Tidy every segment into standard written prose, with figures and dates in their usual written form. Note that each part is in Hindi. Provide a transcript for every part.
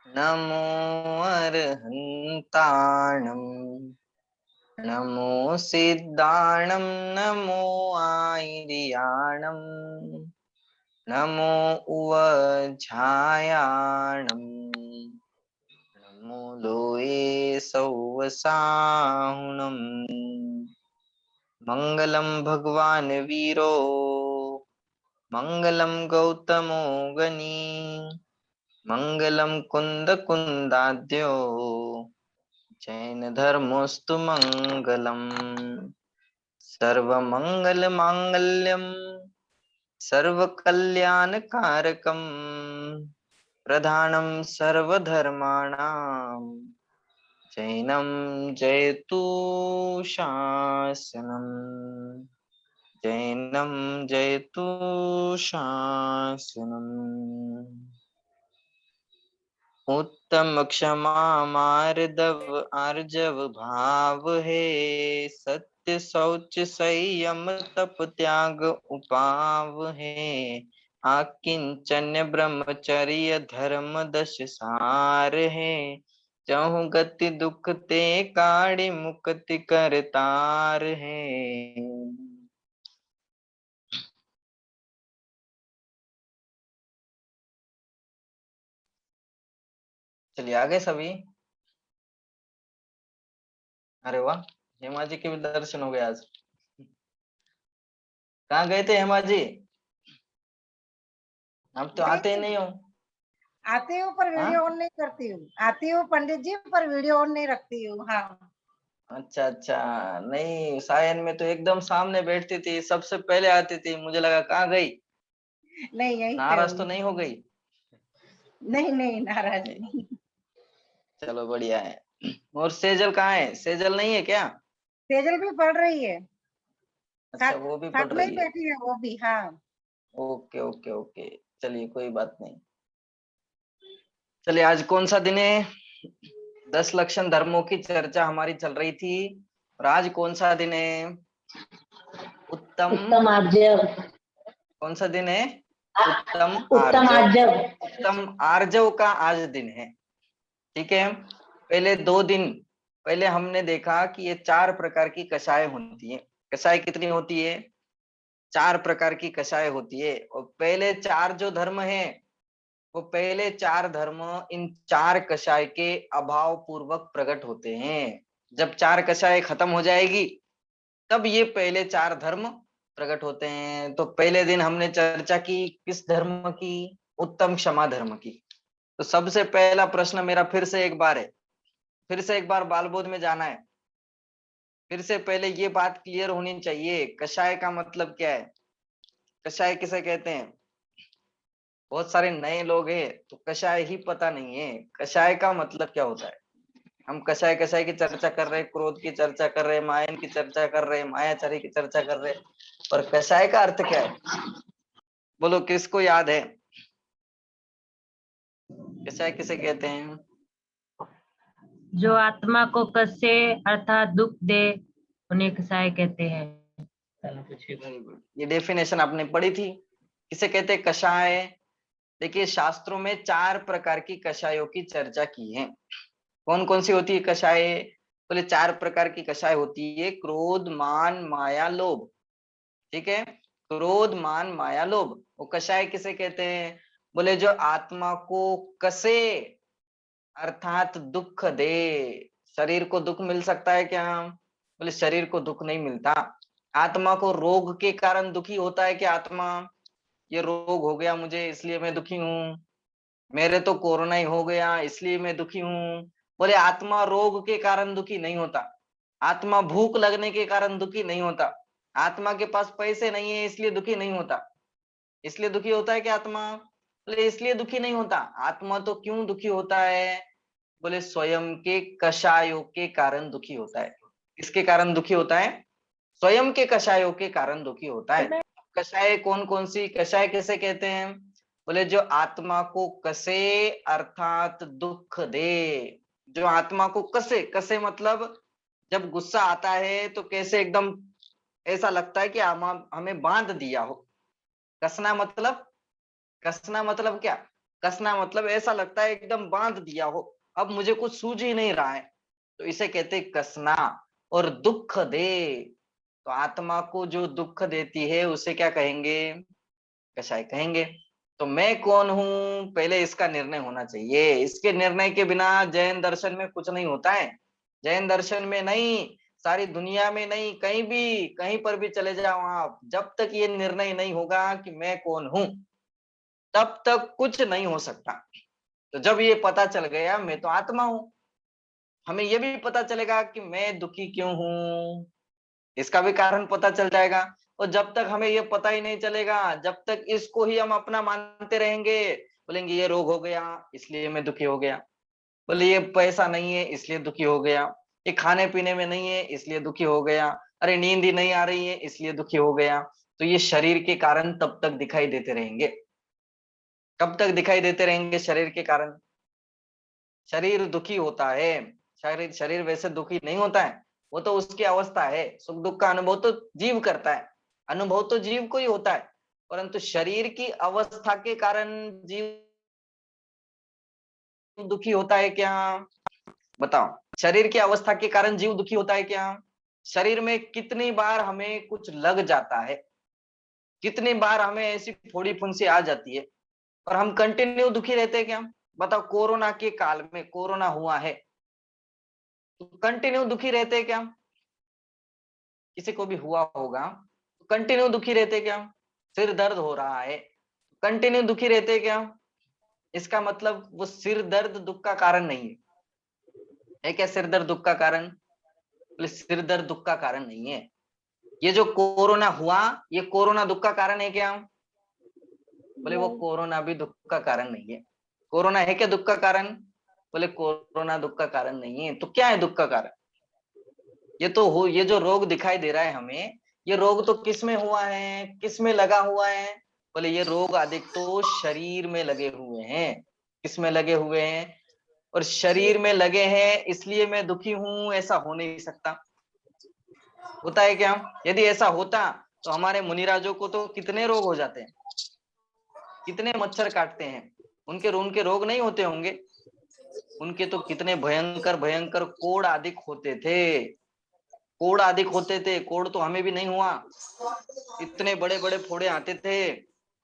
नमो अर्हन्ताणं नमो सिद्धाणं नमो आयर्याणं नमो उवझायाणं नमो लोये सौवसाहुणं मंगलम भगवान वीरो मंगलम गौतमो गनी मंगलम कुंद कुंदाद्यो जैन धर्मोस्तु मंगलम सर्वमंगल मांगल्यम सर्वकल्याणकारकम प्रधानम सर्वधर्माणां जैनम जयतु शासनम जैनम जयतु शासनम उत्तम क्षमा मार्दव आर्जव भाव है सत्य शौच संयम तप त्याग उपाव है आकिंचन्य ब्रह्मचर्य धर्म दश सार है चहु गति दुख ते काढ़ी मुक्ति करतार है। चलिए आगे सभी। अरे वाह, हेमा जी के भी दर्शन हो गए आज। कहाँ गए थे हेमा जी? अब तो आते ही नहीं हो। आती हूँ पर वीडियो ऑन नहीं करती हूँ। आती हूँ पंडित जी पर वीडियो ऑन नहीं रखती हूँ। हाँ अच्छा अच्छा, नहीं सायन में तो एकदम सामने बैठती थी, सबसे पहले आती थी, मुझे लगा कहाँ गई, नहीं यही पे नाराज तो हूँ। नहीं हो गई? नहीं नहीं नाराज नहीं। चलो बढ़िया है। और सेजल कहाँ है? सेजल नहीं है क्या? सेजल भी पढ़ रही है, अच्छा साथ वो भी पढ़ साथ में ही रही है। बैठी है वो भी। हाँ ओके ओके ओके, चलिए कोई बात नहीं। चलिए आज कौन सा दिन है? 10 लक्षण धर्मों की चर्चा हमारी चल रही थी, और आज कौन सा दिन है? उत्तम उत्तम आर्जव। कौन सा दिन है? उत्तम उत्तम आर्जव। आर्जव। उत्तम आर्जव का आज दिन है। ठीक है, पहले 2 दिन पहले हमने देखा कि ये 4 प्रकार की कषाय होती है। कषाय कितनी होती है? 4 प्रकार की कषाय होती है। और पहले 4 जो धर्म है, वो पहले 4 धर्म इन 4 कषाय के अभाव पूर्वक प्रकट होते हैं। जब 4 कषाय खत्म हो जाएगी तब ये पहले 4 धर्म प्रकट होते हैं। तो पहले दिन हमने चर्चा की किस धर्म की? उत्तम क्षमा धर्म की। तो सबसे पहला प्रश्न मेरा फिर से एक बार है, फिर से एक बार बालबोध में जाना है। फिर से पहले ये बात क्लियर होनी चाहिए, कषाय का मतलब क्या है? कषाय किसे कहते हैं? बहुत सारे नए लोग हैं तो कषाय ही पता नहीं है, कषाय का मतलब क्या होता है। हम कषाय कषाय की चर्चा कर रहे हैं, क्रोध की चर्चा कर रहे हैं, मायन की चर्चा कर रहे हैं, मायाचारी की चर्चा कर रहे हैं, पर कषाय का अर्थ क्या है? बोलो किसको याद है? कषाय किसे कहते हैं? जो आत्मा को कसे अर्थात दुख दे उन्हें कसाय कहते हैं। वेरी गुड, ये डेफिनेशन आपने पढ़ी थी। किसे कहते हैं कषाय? देखिए शास्त्रों में 4 प्रकार की कषायों की चर्चा की है। कौन कौन सी होती है कषाय? बोले 4 प्रकार की कषाय होती है, क्रोध मान माया लोभ। ठीक है, क्रोध मान माया लोभ, वो कषाय किसे कहते हैं? बोले जो आत्मा को कसे अर्थात दुख दे। शरीर को दुख मिल सकता है क्या? बोले शरीर को दुख नहीं मिलता। आत्मा को रोग के कारण दुखी होता है क्या आत्मा? ये रोग हो गया मुझे इसलिए मैं दुखी हूँ, मेरे तो कोरोना ही हो गया इसलिए मैं दुखी हूँ। बोले आत्मा रोग के कारण दुखी नहीं होता, आत्मा भूख लगने के कारण दुखी नहीं होता, आत्मा के पास पैसे नहीं है इसलिए दुखी नहीं होता। इसलिए दुखी होता है क्या आत्मा? बोले इसलिए दुखी नहीं होता। आत्मा तो क्यों दुखी होता है? बोले स्वयं के कषायों के कारण दुखी होता है। किसके कारण दुखी होता है? स्वयं के कषायों के कारण दुखी होता है। कषाय कौन कौन सी कषाय किसे कहते हैं? बोले जो आत्मा को कसे अर्थात दुख दे। जो आत्मा को कसे, कसे मतलब जब गुस्सा आता है तो कैसे एकदम ऐसा लगता है कि हमें बांध दिया हो। कसना मतलब, कसना मतलब क्या? कसना मतलब ऐसा लगता है एकदम बांध दिया हो, अब मुझे कुछ सूझ ही नहीं रहा है, तो इसे कहते हैं कसना। और दुख दे, तो आत्मा को जो दुख देती है उसे क्या कहेंगे? कषाय कहेंगे। तो मैं कौन हूं, पहले इसका निर्णय होना चाहिए। इसके निर्णय के बिना जैन दर्शन में कुछ नहीं होता है। जैन दर्शन में नहीं, सारी दुनिया में नहीं, कहीं भी कहीं पर भी चले जाओ आप, जब तक ये निर्णय नहीं होगा कि मैं कौन हूं, तब तक कुछ नहीं हो सकता। तो जब ये पता चल गया मैं तो आत्मा हूं, हमें ये भी पता चलेगा कि मैं दुखी क्यों हूं, इसका भी कारण पता चल जाएगा। और जब तक हमें ये पता ही नहीं चलेगा, जब तक इसको ही हम अपना मानते रहेंगे, बोलेंगे ये रोग हो गया इसलिए मैं दुखी हो गया, बोले ये पैसा नहीं है इसलिए दुखी हो गया, ये खाने पीने में नहीं है इसलिए दुखी हो गया, अरे नींद ही नहीं आ रही है इसलिए दुखी हो गया। तो ये शरीर के कारण तब तक दिखाई देते रहेंगे। कब तक दिखाई देते रहेंगे शरीर के कारण? शरीर दुखी होता है, शरीर शरीर वैसे दुखी नहीं होता है, वो तो उसकी अवस्था है। सुख दुख का अनुभव तो जीव करता है, अनुभव तो जीव को ही होता है, परंतु शरीर की अवस्था के कारण जीव दुखी होता है क्या? बताओ, शरीर की अवस्था के कारण जीव दुखी होता है क्या? शरीर में कितनी बार हमें कुछ लग जाता है, कितनी बार हमें ऐसी फोड़ी फुंसी आ जाती है, और हम कंटिन्यू दुखी रहते हैं क्या? बताओ, कोरोना के काल में कोरोना हुआ है, तो कंटिन्यू दुखी रहते हैं क्या? किसी को भी हुआ होगा, तो कंटिन्यू दुखी रहते हैं क्या? सिर दर्द हो रहा है, कंटिन्यू दुखी रहते हैं क्या? इसका मतलब वो सिर दर्द दुख का कारण नहीं है क्या? सिर दर्द दुख का कारण? बोले सिर दर्द दुख का कारण नहीं है। ये जो कोरोना हुआ, ये कोरोना दुख का कारण है क्या? बोले वो कोरोना भी दुख का कारण नहीं है। कोरोना है क्या दुख का कारण? बोले कोरोना दुख का कारण नहीं है। तो क्या है दुख का कारण? ये जो रोग दिखाई दे रहा है हमें, ये रोग तो किस में हुआ है, किस में लगा हुआ है? बोले ये रोग अधिक तो शरीर में लगे हुए हैं। किस में लगे हुए हैं? और शरीर में लगे हैं इसलिए मैं दुखी हूं, ऐसा हो नहीं सकता। होता है क्या? यदि ऐसा होता तो हमारे मुनिराजों को तो कितने रोग हो जाते हैं, कितने मच्छर काटते हैं, उनके उनके रोग नहीं होते होंगे? उनके तो कितने भयंकर भयंकर कोढ़ आदि होते थे, कोढ़ आदि होते थे। कोढ़ तो हमें भी नहीं हुआ, इतने बड़े बड़े फोड़े आते थे,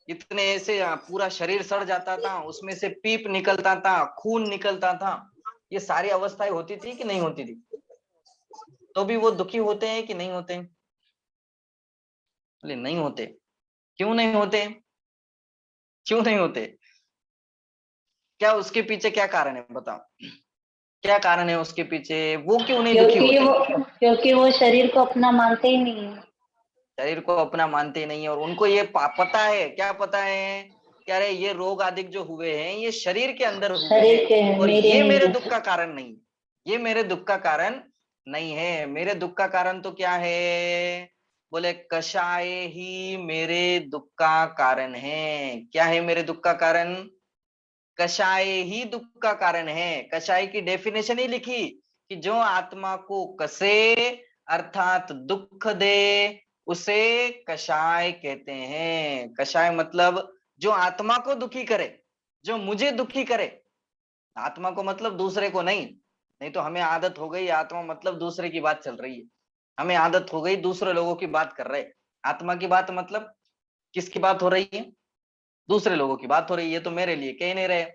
इतने ऐसे पूरा शरीर सड़ जाता था, उसमें से पीप निकलता था, खून निकलता था। ये सारी अवस्थाएं होती थी कि नहीं होती थी? तो भी वो दुखी होते हैं कि नहीं होते? बोले नहीं होते। क्यों नहीं होते? क्यों नहीं होते? क्या उसके पीछे क्या कारण है, बताओ? क्या कारण है उसके पीछे, वो क्यों नहीं दुखी होते? क्योंकि वो शरीर को अपना मानते ही नहीं है। शरीर को अपना मानते नहीं है, और उनको ये पता है, क्या पता है कि अरे ये रोग आदि जो हुए हैं ये शरीर के अंदर हुए शरीर हैं, के हैं, और मेरे ये नहीं मेरे है। दुख का कारण नहीं, ये मेरे दुख का कारण नहीं है। मेरे दुख का कारण तो क्या है? बोले कषाय ही मेरे दुख का कारण है। क्या है मेरे दुख का कारण? कषाय ही दुख का कारण है। कषाय की डेफिनेशन ही लिखी कि जो आत्मा को कसे अर्थात दुख दे, उसे कषाय कहते हैं। कषाय मतलब जो आत्मा को दुखी करे, जो मुझे दुखी करे। आत्मा को मतलब दूसरे को नहीं, नहीं तो हमें आदत हो गई आत्मा मतलब दूसरे की बात चल रही है, हमें आदत हो गई दूसरे लोगों की बात कर रहे। आत्मा की बात मतलब किसकी बात हो रही है? दूसरे लोगों की बात हो रही है। तो मेरे लिए कह नहीं रहे,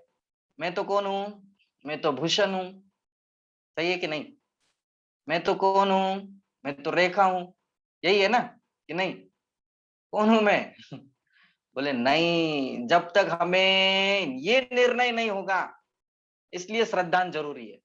मैं तो कौन हूं? मैं तो भूषण हूं। सही है कि नहीं? मैं तो कौन हूं? मैं तो रेखा हूं। यही है ना कि नहीं? कौन हूं मैं? बोले नहीं, जब तक हमें ये निर्णय नहीं होगा, इसलिए श्रद्धान जरूरी है,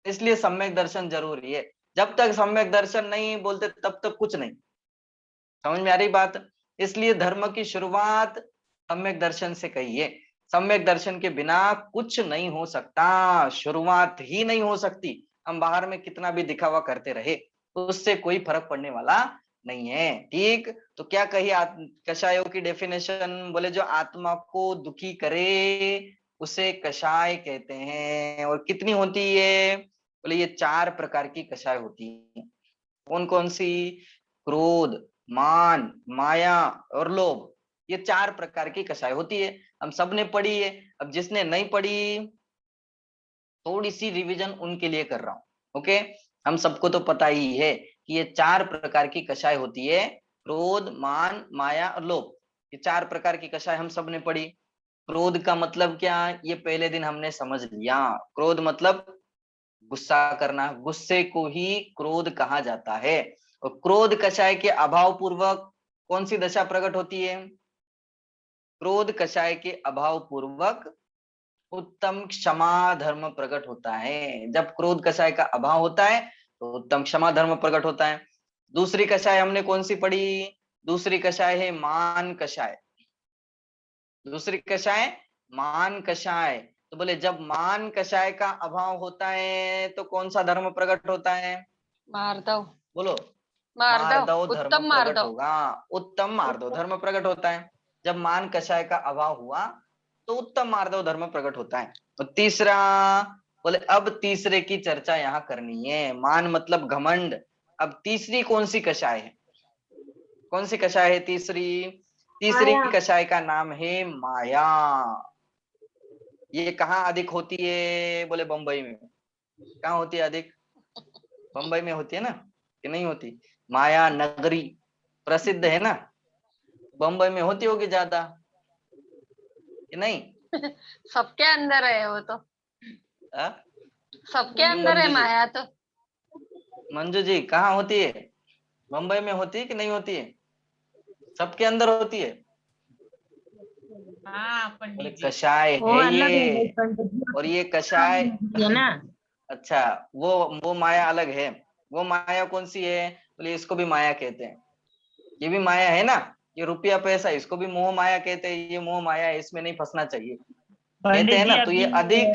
इसलिए सम्यक दर्शन जरूरी है। जब तक सम्यक दर्शन नहीं बोलते तब तक कुछ नहीं। समझ में आ रही बात? इसलिए धर्म की शुरुआत सम्यक दर्शन से कहिए। सम्यक दर्शन के बिना कुछ नहीं हो सकता, शुरुआत ही नहीं हो सकती। हम बाहर में कितना भी दिखावा करते रहे तो उससे कोई फर्क पड़ने वाला नहीं है। ठीक, तो क्या कही कषायों की डेफिनेशन? बोले जो आत्मा को दुखी करे उसे कषाय कहते हैं। और कितनी होती है? बोले ये 4 प्रकार की कषाय होती है। कौन कौन सी? क्रोध, मान, माया और लोभ, ये 4 प्रकार की कषाय होती है। हम सब ने पढ़ी है, अब जिसने नहीं पढ़ी थोड़ी सी रिवीजन उनके लिए कर रहा हूँ। ओके, हम सबको तो पता ही है कि ये 4 प्रकार की कषाय होती है, क्रोध, मान, माया और लोभ। ये 4 प्रकार की कषाय हम सब ने पढ़ी। क्रोध का मतलब क्या, ये पहले दिन हमने समझ लिया। क्रोध मतलब गुस्सा करना, गुस्से को ही क्रोध कहा जाता है। और क्रोध कषाय के अभाव पूर्वक कौन सी दशा प्रकट होती है? क्रोध कषाय के अभाव पूर्वक उत्तम क्षमा धर्म प्रकट होता है। जब क्रोध कषाय का अभाव होता है तो उत्तम क्षमा धर्म प्रकट होता है। दूसरी कषाय हमने कौन सी पढ़ी? दूसरी कषाय है मान कषाय। दूसरी कषाय मान कषाय। तो बोले जब मान कषाय का अभाव होता है तो कौन सा धर्म प्रकट होता है? मार्दव। बोलो। मार्दव, मार्दव धर्म उत्तम प्रकट मार्दव। होगा। उत्तम मार्दव धर्म प्रकट होता है। जब मान कषाय का अभाव हुआ तो उत्तम मार्दव धर्म प्रकट होता है। और तीसरा, बोले अब तीसरे की चर्चा यहाँ करनी है। मान मतलब घमंड। अब तीसरी कौन सी कषाय है? कौन सी कषाय है तीसरी? तीसरी कषाय का नाम है माया। ये कहाँ अधिक होती है? बोले बंबई में। कहाँ होती है अधिक? बंबई में होती है ना, कि नहीं होती? माया नगरी प्रसिद्ध है ना, बंबई में होती होगी ज्यादा, कि नहीं? सबके अंदर है वो तो, आ? सबके अंदर है मंजू जी, माया तो। मंजू जी कहाँ होती है? बंबई में होती है कि नहीं होती है? सबके अंदर होती है। हाँ बोले पंडित जी, कषाय वो है अलग है भाई ये। पंडित जी, और ये कषाय, है ना। अच्छा, वो माया अलग है। वो माया कौन सी है? बोले इसको भी माया कहते हैं। ये भी माया है ना, ये रुपया पैसा, इसको भी मोह माया कहते हैं। ये मोह माया है, इसमें नहीं फंसना चाहिए, कहते पंडित हैं जी ना। तो ये अधिक,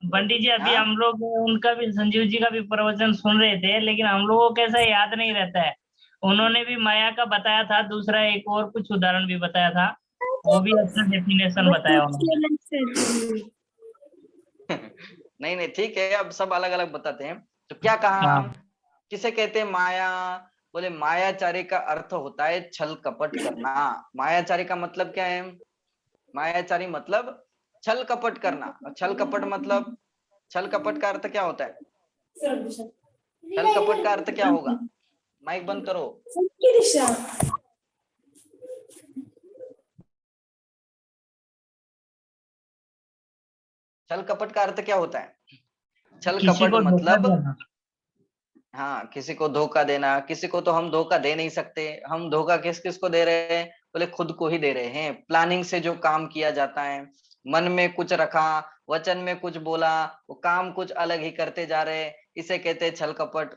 अभी हाँ हम लोग उनका भी, संजीव जी का भी प्रवचन सुन रहे थे, लेकिन हम लोगों को कैसा याद नहीं रहता है। उन्होंने भी माया का बताया था, दूसरा एक और कुछ उदाहरण भी बताया था, वो भी अच्छा डेफिनेशन बताया उन्होंने। नहीं नहीं ठीक है, अब सब अलग अलग बताते हैं। तो क्या कहा, हाँ, किसे कहते हैं माया? बोले मायाचारी का अर्थ होता है छल कपट करना। मायाचारी का मतलब क्या है? मायाचारी मतलब छल कपट करना। और छल कपट मतलब, छल कपट का अर्थ क्या होता है? छल कपट का अर्थ क्या होगा? माइक बंद करो। छल कपट का अर्थ क्या होता है? छल किसी कपट को धोखा मतलब, देना। हाँ, किसी को धोखा देना। किसी को तो हम धोखा दे नहीं सकते। हम धोखा किस किस को दे रहे हैं? बोले खुद को ही दे रहे हैं। प्लानिंग से जो काम किया जाता है, मन में कुछ रखा, वचन में कुछ बोला, वो काम कुछ अलग ही करते जा रहे हैं, इसे कहते हैं छल कपट।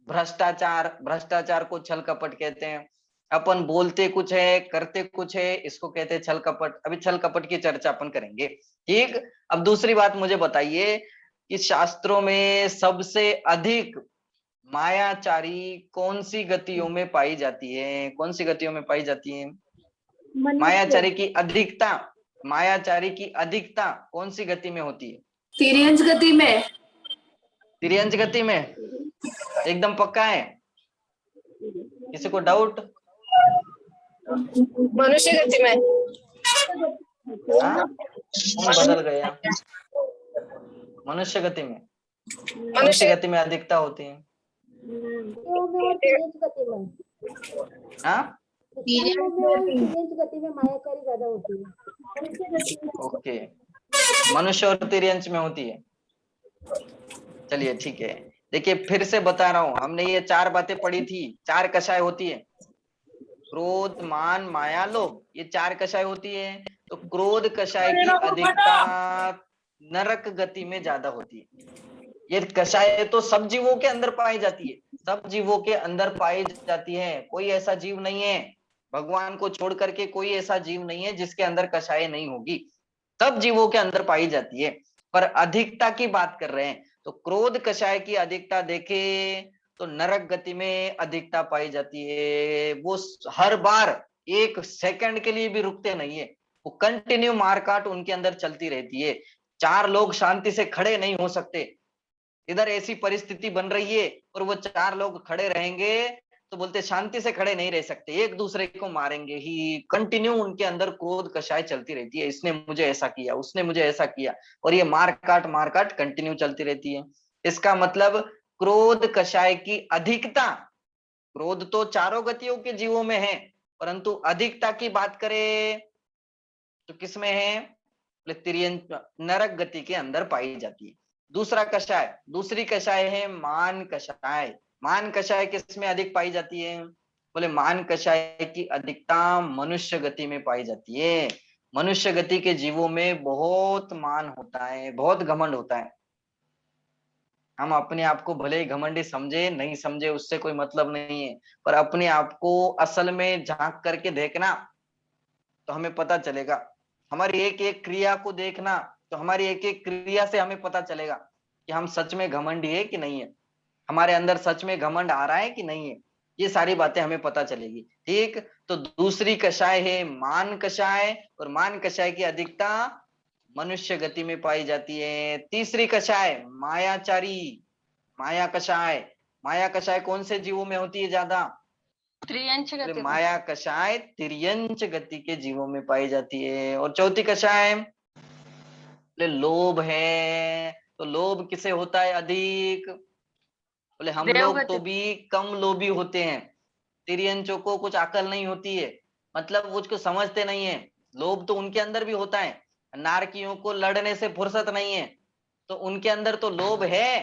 भ्रष्टाचार, भ्रष्टाचार को छल कपट कहते हैं। अपन बोलते कुछ है, करते कुछ है, इसको कहते हैं छल कपट। अभी छल कपट की चर्चा अपन करेंगे, ठीक। अब दूसरी बात मुझे बताइए कि शास्त्रों में सबसे अधिक मायाचारी कौन सी गतियों में पाई जाती है? कौन सी गतियों में पाई जाती है? मायाचारी की अधिकता, मायाचारी की अधिकता कौन सी गति में होती है? तिर्यंच गति में। तिर्यंच गति में? एकदम पक्का है? किसी को डाउट? मनुष्य गति में। हाँ, कौन बदल गया? मनुष्य गति में? मनुष्य मनुष्य गति में अधिकता होती है। हाँ, गति में मायाकारी ज्यादा होती है। ओके, मनुष्य और तिर्यंच में होती है। चलिए ठीक है, देखिए फिर से बता रहा हूं, हमने ये 4 बातें पढ़ी थी। 4 कषाय होती है, क्रोध, मान, माया, लोभ। ये 4 कषाय होती है। तो क्रोध कषाय की अधिकता नरक गति में ज्यादा होती है। ये कषाय तो सब जीवों के अंदर पाई जाती है, सब जीवों के अंदर पाई जाती है। कोई ऐसा जीव नहीं है, भगवान को छोड़ करके कोई ऐसा जीव नहीं है जिसके अंदर कषाय नहीं होगी। सब जीवों के अंदर पाई जाती है। पर अधिकता की बात कर रहे हैं, तो क्रोध कषाय की अधिकता देखे तो नरक गति में अधिकता पाई जाती है। वो हर बार 1 सेकंड के लिए भी रुकते नहीं है, वो कंटिन्यू मारकाट उनके अंदर चलती रहती है। 4 लोग शांति से खड़े नहीं हो सकते, इधर ऐसी परिस्थिति बन रही है और वो 4 लोग खड़े रहेंगे तो बोलते शांति से खड़े नहीं रह सकते, एक दूसरे को मारेंगे ही, कंटिन्यू उनके अंदर क्रोध कषाय चलती रहती है, इसने मुझे ऐसा किया, उसने मुझे ऐसा किया, और ये मार काट कंटिन्यू चलती रहती है। इसका मतलब क्रोध कषाय की अधिकता, क्रोध तो चारों गतियों के जीवों में है, परंतु अधिकता की बात करें तो किसमें है, तिर्यंच नरक गति के अंदर पाई जाती है। दूसरा कषाय, दूसरी कषाय है मान कषाय। मान कषाय किसमें अधिक पाई जाती है, बोले मान कषाय की अधिकता मनुष्य गति में पाई जाती है। मनुष्य गति के जीवों में बहुत मान होता है, बहुत घमंड होता है। हम अपने आप को भले ही घमंडी समझे नहीं समझे उससे कोई मतलब नहीं है, पर अपने आप को असल में झांक करके देखना तो हमें पता चलेगा। हमारी एक एक क्रिया को देखना तो हमारी एक एक क्रिया से हमें पता चलेगा कि हम सच में घमंडी है कि नहीं है, हमारे अंदर सच में घमंड आ रहा है कि नहीं है, ये सारी बातें हमें पता चलेगी। ठीक, तो दूसरी कषाय है मान कषाय, और मान कषाय की अधिकता मनुष्य गति में पाई जाती है। तीसरी कषाय मायाचारी, माया कषाय। माया कषाय कौन से जीवों में होती है ज्यादा, त्रियंच गति में। माया कषाय तिर्यंच गति के जीवों में पाई जाती है। और चौथी कषाय लोभ है, तो लोभ किसे होता है अधिक, बोले हम लोग तो भी कम लोभी होते हैं, तिर्यंचों को कुछ अकल नहीं होती है, मतलब वो उसको समझते नहीं है। लोभ तो उनके अंदर भी होता है, नारकियों को लड़ने से फुर्सत नहीं है, तो उनके अंदर तो लोभ है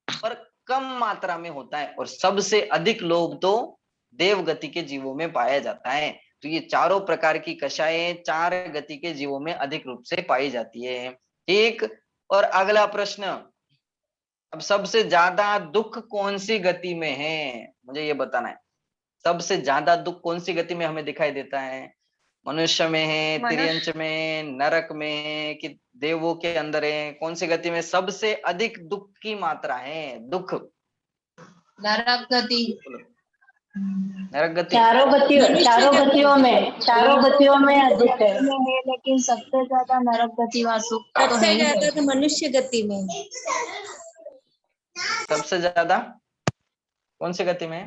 पर कम मात्रा में होता है। और सबसे अधिक लोभ तो देव गति के जीवों में पाया जाता है। तो ये चारों प्रकार की कषायें चार गति के जीवों में अधिक रूप से पाई जाती है। ठीक, और अगला प्रश्न, अब सबसे ज्यादा दुख कौन सी गति में है, मुझे ये बताना है। सबसे ज्यादा दुख कौन सी गति में हमें दिखाई देता है, मनुष्य में है, तिर्यंच में, नरक में, कि देवों के अंदर है, कौन सी गति में सबसे अधिक दुख की मात्रा है, दुख? नरक गति। नरक गति, चारों गतियों में अधिक है। है, लेकिन सबसे ज्यादा नरक गति व सुख तो सबसे है ही ज्यादा है। तो मनुष्य गति में। सबसे ज्यादा कौन सी गति में है,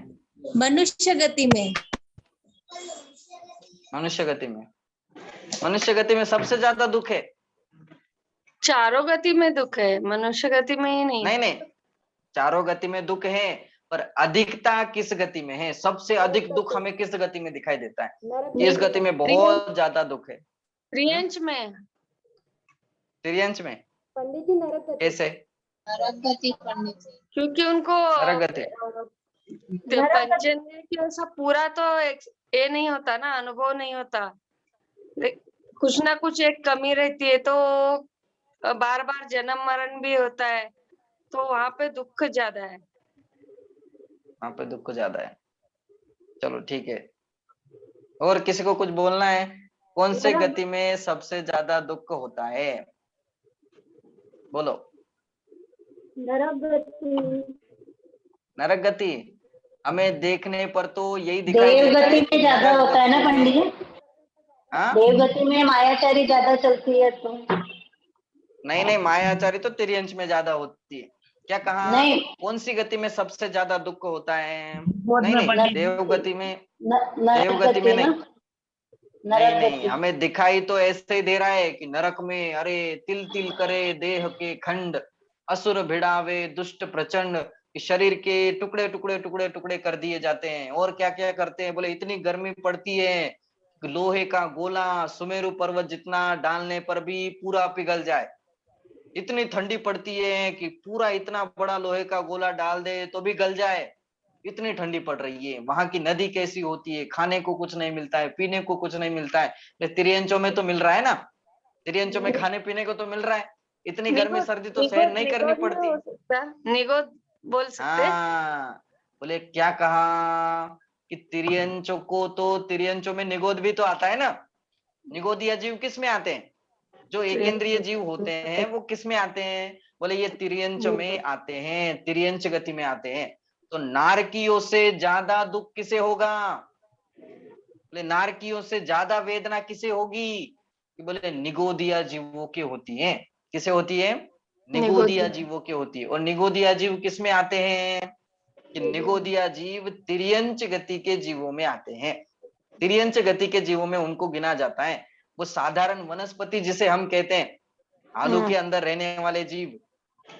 मनुष्य गति में। मनुष्य गति में। मनुष्य गति में सबसे ज्यादा दुख है, चारों गति में दुख है, मनुष्य गति में ही नहीं। नहीं, चारों गति में दुख है, पर अधिकता किस गति में है, सबसे अधिक दुख हमें किस गति में दिखाई देता है, इस गति में बहुत ज्यादा दुख है, त्रियंच में। तिर्यंच में। पंडित जी नरक गति। कैसे नरक गति पंडित जी, क्योंकि उनको नरक गति, पंचेंद्रिय की ऐसा पूरा तो ये नहीं होता ना, अनुभव नहीं होता, कुछ ना कुछ एक कमी रहती है, तो बार बार जन्म मरण भी होता है, तो वहां पे दुख ज्यादा है। वहां पे दुख ज्यादा है। चलो ठीक है, और किसी को कुछ बोलना है, कौन से गति में सबसे ज्यादा दुख होता है, बोलो? नरक गति। नरक गति, हमें देखने पर तो यही दिखाई देव देता है गति कि में ज्यादा नरक होता है ना गति पंडित में, जी, हाँ? देव गति में मायाचारी ज्यादा चलती है तो। नहीं, मायाचारी तो तिर्यंच में ज्यादा होती है। क्या कहा, नहीं, कौन सी गति में सबसे ज्यादा दुख होता है? बोध में नहीं, पंडित जी। देव गति में, देव नरक गति में गति नहीं, ना, नरक नहीं, गति। हमें दिखाई तो ऐसे ही दे रहा है कि नरक में अरे तिल तिल करे देह के खंड, असुर भिड़ावे दुष्ट प्रचंड, कि शरीर के टुकड़े टुकड़े टुकड़े टुकड़े कर दिए जाते हैं। और क्या क्या करते हैं, बोले इतनी गर्मी पड़ती है कि लोहे का गोला सुमेरु पर्वत जितना डालने पर भी पूरा पिघल जाए, इतनी ठंडी पड़ती है कि पूरा इतना बड़ा लोहे का गोला डाल दे तो भी गल जाए, इतनी ठंडी पड़ रही है। वहां की नदी कैसी होती है, खाने को कुछ नहीं मिलता है, पीने को कुछ नहीं मिलता है। तिर्यंचों में तो मिल रहा है ना, तिर्यंचों में खाने पीने को तो मिल रहा है, इतनी गर्मी सर्दी तो सहन नहीं करनी पड़ती। निगोद बोल सकते। हाँ, बोले क्या कहा कि तिर्यंचों को तो, तिर्यंचों में निगोद भी तो आता है ना। निगोदिया जीव किस में आते हैं, जो एकेंद्रिय जीव होते हैं वो किस में आते हैं, बोले ये तिर्यंच में आते हैं, तिर्यंच गति में आते हैं। तो नारकियों से ज्यादा दुख किसे होगा, बोले नारकियों से ज्यादा वेदना किसे होगी, कि बोले निगोदिया जीवों की होती है। किसे होती है, निगोदिया जीवों की होती है। और निगोदिया जीव किस में आते हैं, कि निगोदिया जीव तिर्यंच गति के जीवों में आते हैं। तिर्यंच गति के जीवों में उनको गिना जाता है। वो साधारण वनस्पति जिसे हम कहते हैं, आलू के अंदर रहने वाले जीव,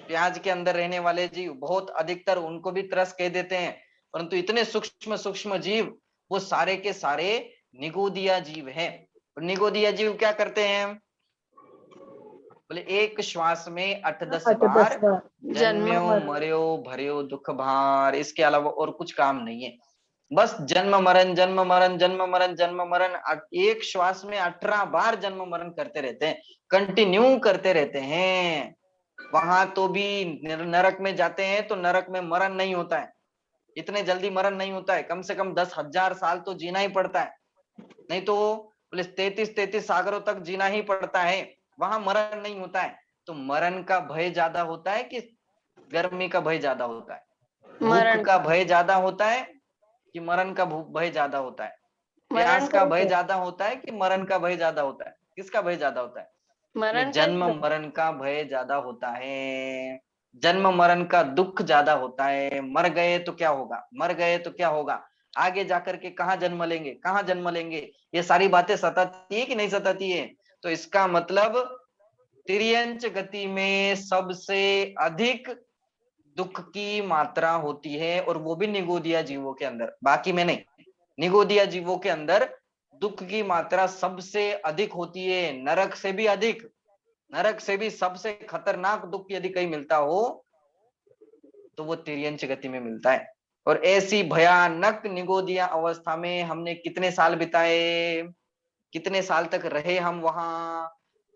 प्याज के अंदर रहने वाले जीव, बहुत अधिकतर उनको भी त्रस कह देते हैं, परंतु इतने सूक्ष्म सूक्ष्म जीव वो सारे के सारे निगोदिया जीव हैं। और निगोदिया जीव क्या करते हैं? बोले एक श्वास में 8-10 बार जन्म्यो मर्यो भर्यो दुख भार, इसके अलावा और कुछ काम नहीं है। बस जन्म मरण जन्म मरण जन्म मरण जन्म मरण, एक श्वास में 18 बार जन्म मरण करते रहते हैं, कंटिन्यू करते रहते हैं। वहां तो भी नरक में जाते हैं तो नरक में मरण नहीं होता है, इतने जल्दी मरण नहीं होता है, कम से कम 10,000 साल तो जीना ही पड़ता है, नहीं तो बोले 33 सागरों तक जीना ही पड़ता है, वहां मरण नहीं होता है। तो मरण का भय ज्यादा होता है कि गर्मी का भय ज्यादा होता है? भूख का भय ज्यादा होता है कि मरण का भय ज्यादा होता है? प्यास का भय ज्यादा होता है कि मरण का भय ज्यादा होता है? किसका भय ज्यादा होता है? जन्म मरण का भय ज्यादा होता है, जन्म मरण का दुख ज्यादा होता है। मर गए तो क्या होगा, मर गए तो क्या होगा, आगे जाकर के कहाँ जन्म लेंगे, कहाँ जन्म लेंगे, ये सारी बातें सताती है कि नहीं सताती है? तो इसका मतलब तिर्यंच गति में सबसे अधिक दुख की मात्रा होती है, और वो भी निगोदिया जीवों के अंदर, बाकी में नहीं। निगोदिया जीवों के अंदर दुख की मात्रा सबसे अधिक होती है, नरक से भी अधिक। नरक से भी सबसे खतरनाक दुख यदि कहीं मिलता हो तो वो तिर्यंच गति में मिलता है। और ऐसी भयानक निगोदिया अवस्था में हमने कितने साल बिताए, कितने साल तक रहे हम वहां?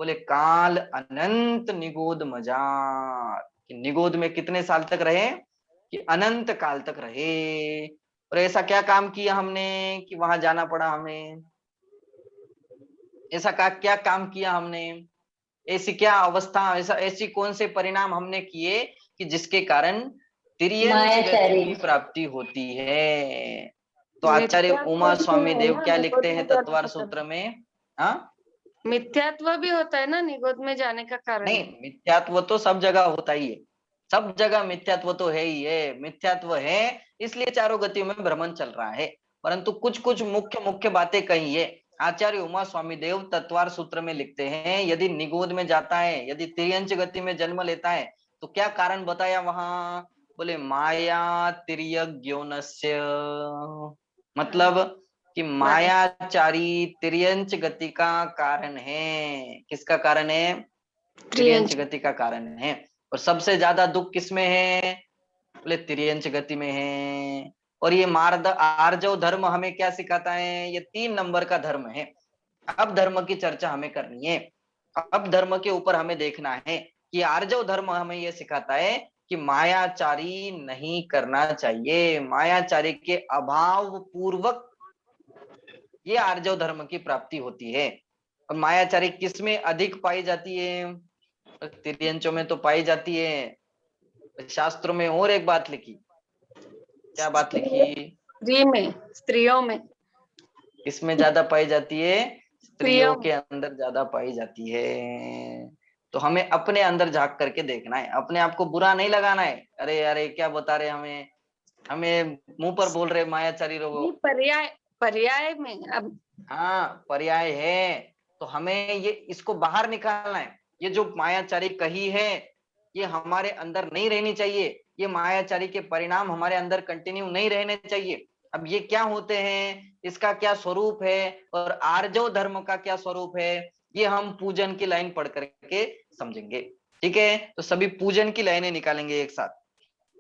बोले काल अनंत निगोद मजार, कि निगोद में कितने साल तक रहे? कि अनंत काल तक रहे। और ऐसा क्या काम किया हमने कि वहां जाना पड़ा हमें? ऐसा क्या काम किया हमने? ऐसी क्या अवस्था, ऐसी कौन से परिणाम हमने किए कि जिसके कारण तिर्यंच गति की प्राप्ति होती है? तो आचार्य उमा स्वामी देव क्या लिखते हैं तत्वार सूत्र में? हाँ, मिथ्यात्व भी होता है ना निगोद में जाने का कारण? नहीं, मिथ्यात्व तो सब जगह होता ही है, सब जगह मिथ्यात्व तो है ही है, मिथ्यात्व है इसलिए चारों गतियों में भ्रमण चल रहा है। परंतु कुछ कुछ मुख्य मुख्य बातें कही है। आचार्य उमा स्वामी देव तत्वार सूत्र में लिखते हैं, यदि निगोद में जाता है, यदि तिर्यंच गति में जन्म लेता है तो क्या कारण बताया वहां? बोले माया तिर्यग्योनस्य, मतलब कि मायाचारी तिर्यंच गति का कारण है। किसका कारण है? तिर्यंच गति का कारण है। और सबसे ज्यादा दुख किसमें है? बोले तिर्यंच गति में है। और ये आर्जव धर्म हमें क्या सिखाता है? ये 3 नंबर का धर्म है। अब धर्म की चर्चा हमें करनी है, अब धर्म के ऊपर हमें देखना है कि आर्जव धर्म हमें ये सिखाता है कि मायाचारी नहीं करना चाहिए, मायाचारी के अभाव पूर्वक ये आर्जव धर्म की प्राप्ति होती है। और मायाचारी किसमें अधिक पाई जाती है? तिर्यंचों में तो पाई जाती है। शास्त्रों में और एक बात लिखी, क्या बात लिखी? स्त्रियों में इसमें ज्यादा पाई जाती है, स्त्रियों के अंदर ज्यादा पाई जाती है। तो हमें अपने अंदर झांक करके देखना है, अपने आप को बुरा नहीं लगाना है, अरे अरे क्या बता रहे हमें, हमें मुंह पर बोल रहे मायाचारी लोग। पर्याय में अब हाँ, पर्याय है, तो हमें ये इसको बाहर निकालना है। ये जो मायाचारी कही है ये हमारे अंदर नहीं रहनी चाहिए, ये मायाचारी के परिणाम हमारे अंदर कंटिन्यू नहीं रहने चाहिए। अब ये क्या होते हैं, इसका क्या स्वरूप है, और आर्जव धर्म का क्या स्वरूप है, ये हम पूजन की लाइन पढ़ करके समझेंगे। ठीक है, तो सभी पूजन की लाइनें निकालेंगे एक साथ।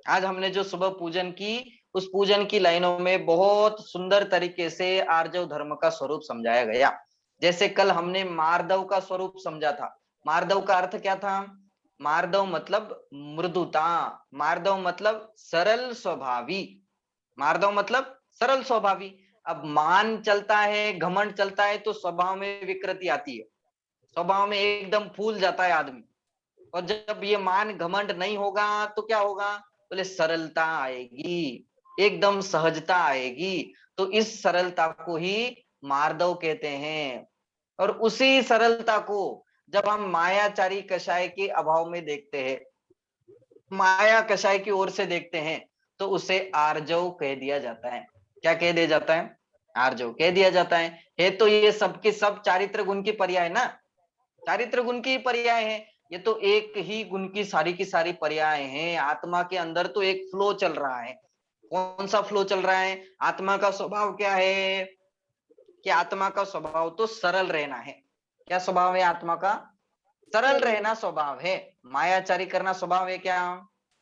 आज हमने जो सुबह पूजन की, उस पूजन की लाइनों में बहुत सुंदर तरीके से आर्जव धर्म का स्वरूप समझाया गया। जैसे कल हमने मार्दव का स्वरूप समझा था। मार्दव का अर्थ क्या था? मार्दव मतलब मृदुता, मार्दव मतलब सरल स्वभावी, मार्दव मतलब सरल स्वभावी। अब मान चलता है, घमंड चलता है तो स्वभाव में विकृति आती है, स्वभाव में एकदम फूल जाता है आदमी। और जब ये मान घमंड नहीं होगा तो क्या होगा? बोले सरलता आएगी, एकदम सहजता आएगी। तो इस सरलता को ही मार्दव कहते हैं। और उसी सरलता को जब हम मायाचारी कषाय के अभाव में देखते हैं, माया कषाय की ओर से देखते हैं, तो उसे आर्जव कह दिया जाता है। क्या कह दिया जाता है? आर्जव कह दिया जाता है। तो ये सबके सब चारित्र गुण की पर्याय ना, चारित्र गुण की पर्याय है। ये तो एक ही गुण की सारी पर्याय हैं। आत्मा के अंदर तो एक फ्लो चल रहा है। कौन सा फ्लो चल रहा है? आत्मा का स्वभाव क्या है? कि आत्मा का स्वभाव तो सरल रहना है। क्या स्वभाव है आत्मा का? सरल रहना स्वभाव है। मायाचारी करना स्वभाव है क्या?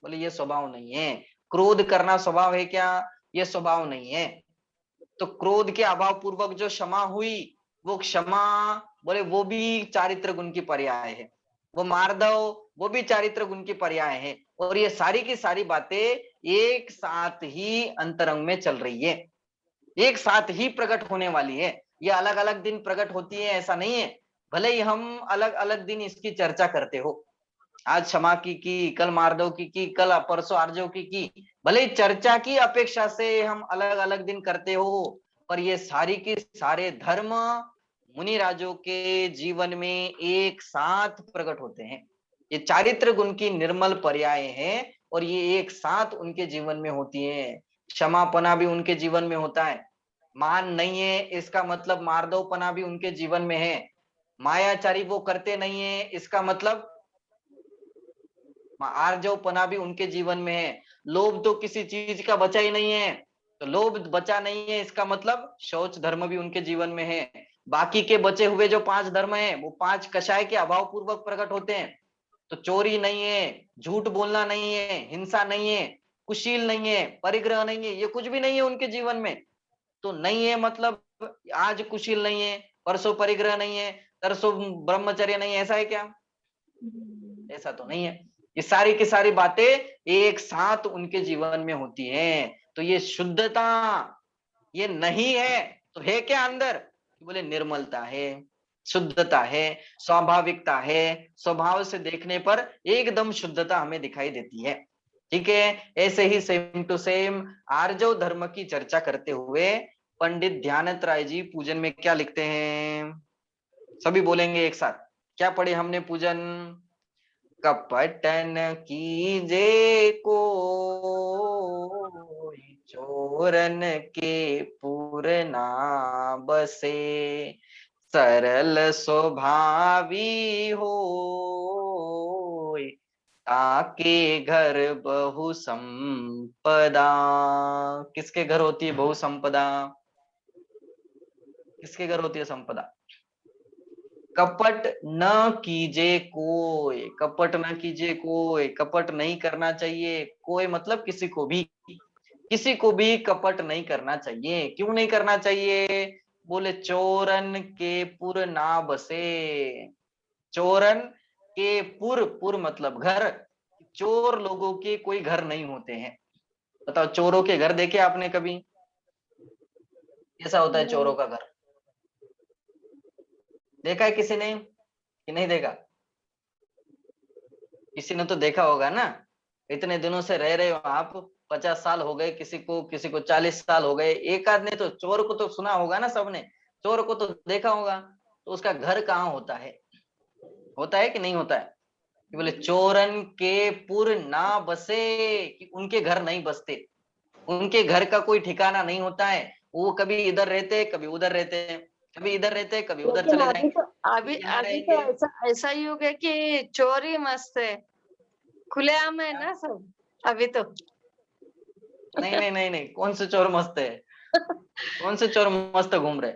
बोले ये स्वभाव नहीं है। क्रोध करना स्वभाव है क्या? ये स्वभाव नहीं है। तो क्रोध के अभाव पूर्वक जो क्षमा हुई, वो क्षमा बोले वो भी चारित्र गुण की पर्याय है। वो मार्दव, वो भी चारित्र गुण की पर्याय है। और ये सारी की सारी बातें एक साथ ही अंतरंग में चल रही है, एक साथ ही प्रकट होने वाली है। ये अलग अलग दिन प्रकट होती है ऐसा नहीं है। भले ही हम अलग अलग दिन इसकी चर्चा करते हो, आज क्षमा की, कल मार्दव की, कल परसों आर्जव की, भले ही चर्चा की अपेक्षा से हम अलग अलग दिन करते हो, पर ये सारी के सारे धर्म मुनि राजों के जीवन में एक साथ प्रकट होते हैं। ये चारित्र गुण की निर्मल पर्याय है और ये एक साथ उनके जीवन में होती है। क्षमापना भी उनके जीवन में होता है। मान नहीं है इसका मतलब मार्दवपना भी उनके जीवन में है। मायाचारी वो करते नहीं है इसका मतलब आर्जवपना भी उनके जीवन में है। लोभ तो किसी चीज का बचा ही नहीं है, तो लोभ बचा नहीं है इसका मतलब शौच धर्म भी उनके जीवन में है। बाकी के बचे हुए जो 5 धर्म है वो 5 कषाय के अभाव पूर्वक प्रकट होते हैं। तो चोरी नहीं है, झूठ बोलना नहीं है, हिंसा नहीं है, कुशील नहीं है, परिग्रह नहीं है, ये कुछ भी नहीं है उनके जीवन में। तो नहीं है मतलब आज कुशील नहीं है, परसों परिग्रह नहीं है, तरसों ब्रह्मचर्य नहीं है, ऐसा है क्या? ऐसा तो नहीं है। ये सारी की सारी बातें एक साथ उनके जीवन में होती हैं। तो ये शुद्धता ये नहीं है तो है क्या अंदर? बोले निर्मलता है, शुद्धता है, स्वाभाविकता है। स्वभाव से देखने पर एकदम शुद्धता हमें दिखाई देती है। ठीक है, ऐसे ही सेम टू सेम आर्जव धर्म की चर्चा करते हुए पंडित ध्यानत राय जी पूजन में क्या लिखते हैं? सभी बोलेंगे एक साथ। क्या पढ़े हमने पूजन? कपटन कीजे कोई, चोरन के पुर ना बसे, सरल स्वभावी होय, ताके घर बहु संपदा। किसके घर होती है बहु संपदा? किसके घर होती है संपदा? कपट न कीजे कोई, कपट न कीजिए कोई, कपट नहीं करना चाहिए। कोई मतलब किसी को भी, किसी को भी कपट नहीं करना चाहिए। क्यों नहीं करना चाहिए? बोले चोरन के पुर ना बसे। चोरन के पुर, पुर मतलब घर, चोर लोगों के कोई घर नहीं होते हैं। बताओ चोरों के घर देखे आपने कभी? कैसा होता है चोरों का घर? देखा है किसी ने कि नहीं देखा? किसी ने तो देखा होगा ना। इतने दिनों से रह रहे हो आप, 50 साल हो गए किसी को 40 साल हो गए। एक आदमी तो चोर को तो सुना होगा ना, सबने चोर को तो देखा होगा। तो उसका घर कहाँ होता है? होता है कि नहीं होता है? कि बोले चोरन के पुर ना बसे, कि उनके घर नहीं बसते, उनके घर का कोई ठिकाना नहीं होता है। वो कभी इधर रहते कभी उधर रहते, कभी इधर रहते कभी उधर लेकिन चले अभी जाएंगे। तो अभी यहाँ अभी तो रहेंगे। ऐसा युग है कि चोरी मस्त है, खुलेआम है ना सब अभी तो। नहीं नहीं नहीं नहीं, कौन से चोर मस्त है? कौन से चोर मस्त घूम रहे?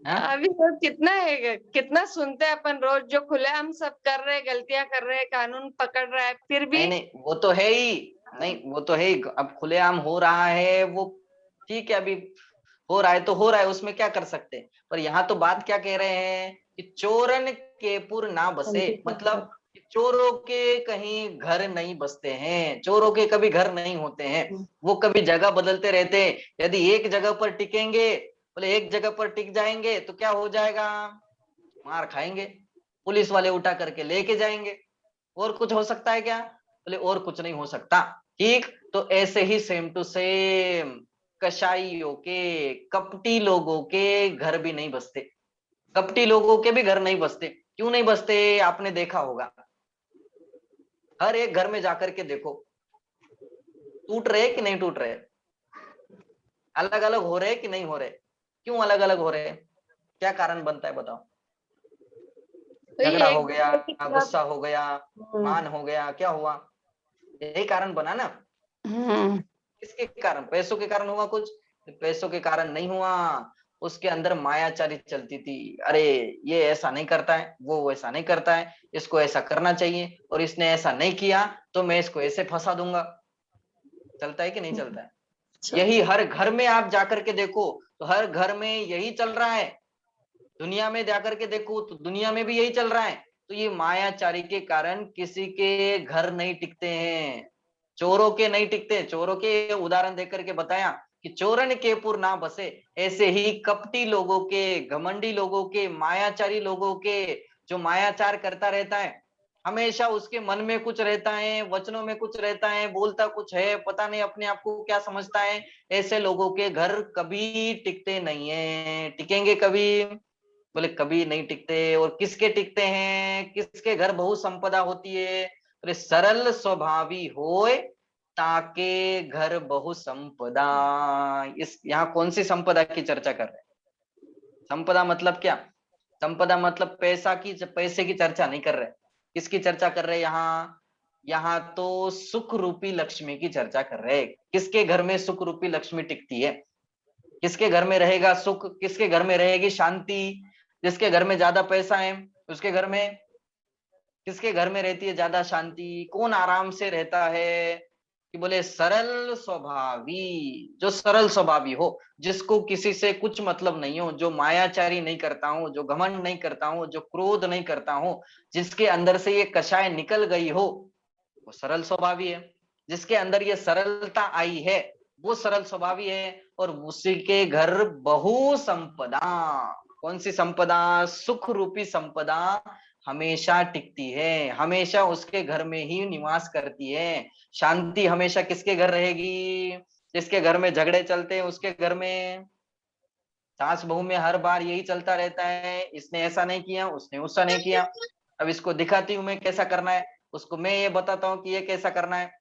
हाँ? अभी तो कितना है, कितना सुनते हैं अपन रोज, जो खुलेआम सब कर रहे, गलतियां कर रहे, कानून पकड़ रहा है फिर भी। नहीं नहीं वो तो है ही, नहीं वो तो है ही। अब खुलेआम हो रहा है वो ठीक है, अभी हो रहा है तो हो रहा है, उसमें क्या कर सकते हैं। पर यहाँ तो बात क्या कह रहे हैं कि चोरन के पुर ना बसे, मतलब चोरों के कहीं घर नहीं बसते हैं, चोरों के कभी घर नहीं होते हैं। वो कभी जगह बदलते रहते हैं। यदि एक जगह पर टिकेंगे, बोले एक जगह पर टिक जाएंगे तो क्या हो जाएगा? मार खाएंगे, पुलिस वाले उठा करके लेके जाएंगे। और कुछ हो सकता है क्या? बोले और कुछ नहीं हो सकता। ठीक, तो ऐसे ही सेम टू सेम कसाईयों के, कपटी लोगों के घर भी नहीं बसते। कपटी लोगों के भी घर नहीं बसते। क्यों नहीं बसते? आपने देखा होगा, हर एक घर में जाकर के देखो, टूट रहे कि नहीं टूट रहे, अलग अलग हो रहे कि नहीं हो रहे, क्यों अलग अलग हो रहे, क्या कारण बनता है बताओ। झगड़ा हो गया, गुस्सा हो गया, मान हो गया, क्या हुआ, यही कारण बना ना। किसके कारण, पैसों के कारण हुआ कुछ, पैसों के कारण नहीं हुआ, उसके अंदर मायाचारी चलती थी। अरे ये ऐसा नहीं करता है, वो वैसा नहीं करता है, इसको ऐसा करना चाहिए, और इसने ऐसा नहीं किया तो मैं इसको ऐसे फंसा दूंगा। चलता है कि नहीं चलता है। यही हर घर में आप जाकर के देखो तो हर घर में यही चल रहा है, दुनिया में जाकर के देखो तो दुनिया में भी यही चल रहा है। तो ये मायाचारी के कारण किसी के घर नहीं टिकते हैं, चोरों के नहीं टिकते। चोरों के उदाहरण देकर के बताया कि चोरन के पुर ना बसे, ऐसे ही कपटी लोगों के, घमंडी लोगों के, मायाचारी लोगों के, जो मायाचार करता रहता है, हमेशा उसके मन में कुछ रहता है, वचनों में कुछ रहता है, बोलता कुछ है, पता नहीं अपने आप को क्या समझता है, ऐसे लोगों के घर कभी टिकते नहीं है। टिकेंगे कभी, बोले कभी नहीं टिकते। और किसके टिकते हैं, किसके घर बहु संपदा होती है, बोले सरल स्वभावी होए ताके घर बहु संपदा। इस यहाँ कौन सी संपदा की चर्चा कर रहे हैं, संपदा मतलब क्या, संपदा मतलब पैसे की चर्चा नहीं कर रहे, किसकी चर्चा कर रहे हैं यहाँ, यहाँ तो सुख रूपी लक्ष्मी की चर्चा कर रहे हैं। किसके घर में सुख रूपी लक्ष्मी टिकती है, किसके घर में रहेगा सुख, किसके घर में रहेगी शांति, जिसके घर में ज्यादा पैसा है उसके घर में, किसके घर में रहती है ज्यादा शांति, कौन आराम से रहता है, कि बोले सरल स्वभावी, जो सरल स्वभावी हो, जिसको किसी से कुछ मतलब नहीं हो, जो मायाचारी नहीं करता हूं, जो घमंड नहीं करता हूं, जो क्रोध नहीं करता हूं, जिसके अंदर से ये कषाय निकल गई हो, वो सरल स्वभावी है। जिसके अंदर ये सरलता आई है वो सरल स्वभावी है। और उसी के घर बहु संपदा, कौन सी संपदा, सुख रूपी संपदा हमेशा टिकती है, हमेशा उसके घर में ही निवास करती है। शांति हमेशा किसके घर रहेगी, जिसके घर में झगड़े चलते हैं उसके घर में, सास बहू में हर बार यही चलता रहता है, इसने ऐसा नहीं किया, उसने उसका नहीं किया, अब इसको दिखाती हूँ मैं कैसा करना है, उसको मैं ये बताता हूँ कि ये कैसा करना है।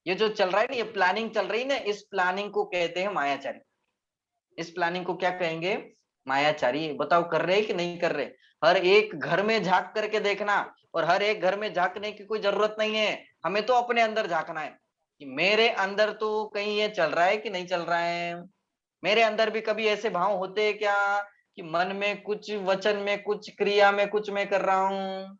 ये जो चल रहा है ना, ये प्लानिंग चल रही है ना, इस प्लानिंग को कहते हैं मायाचारी। इस प्लानिंग को क्या कहेंगे, मायाचारी। बताओ कर रहे कि नहीं कर रहे। हर एक घर में झांक करके देखना, और हर एक घर में झांकने की कोई जरूरत नहीं है, हमें तो अपने अंदर झांकना है कि मेरे अंदर तो कहीं ये चल रहा है कि नहीं चल रहा है। मेरे अंदर भी कभी ऐसे भाव होते हैं क्या कि मन में कुछ, वचन में कुछ, क्रिया में कुछ मैं कर रहा हूँ,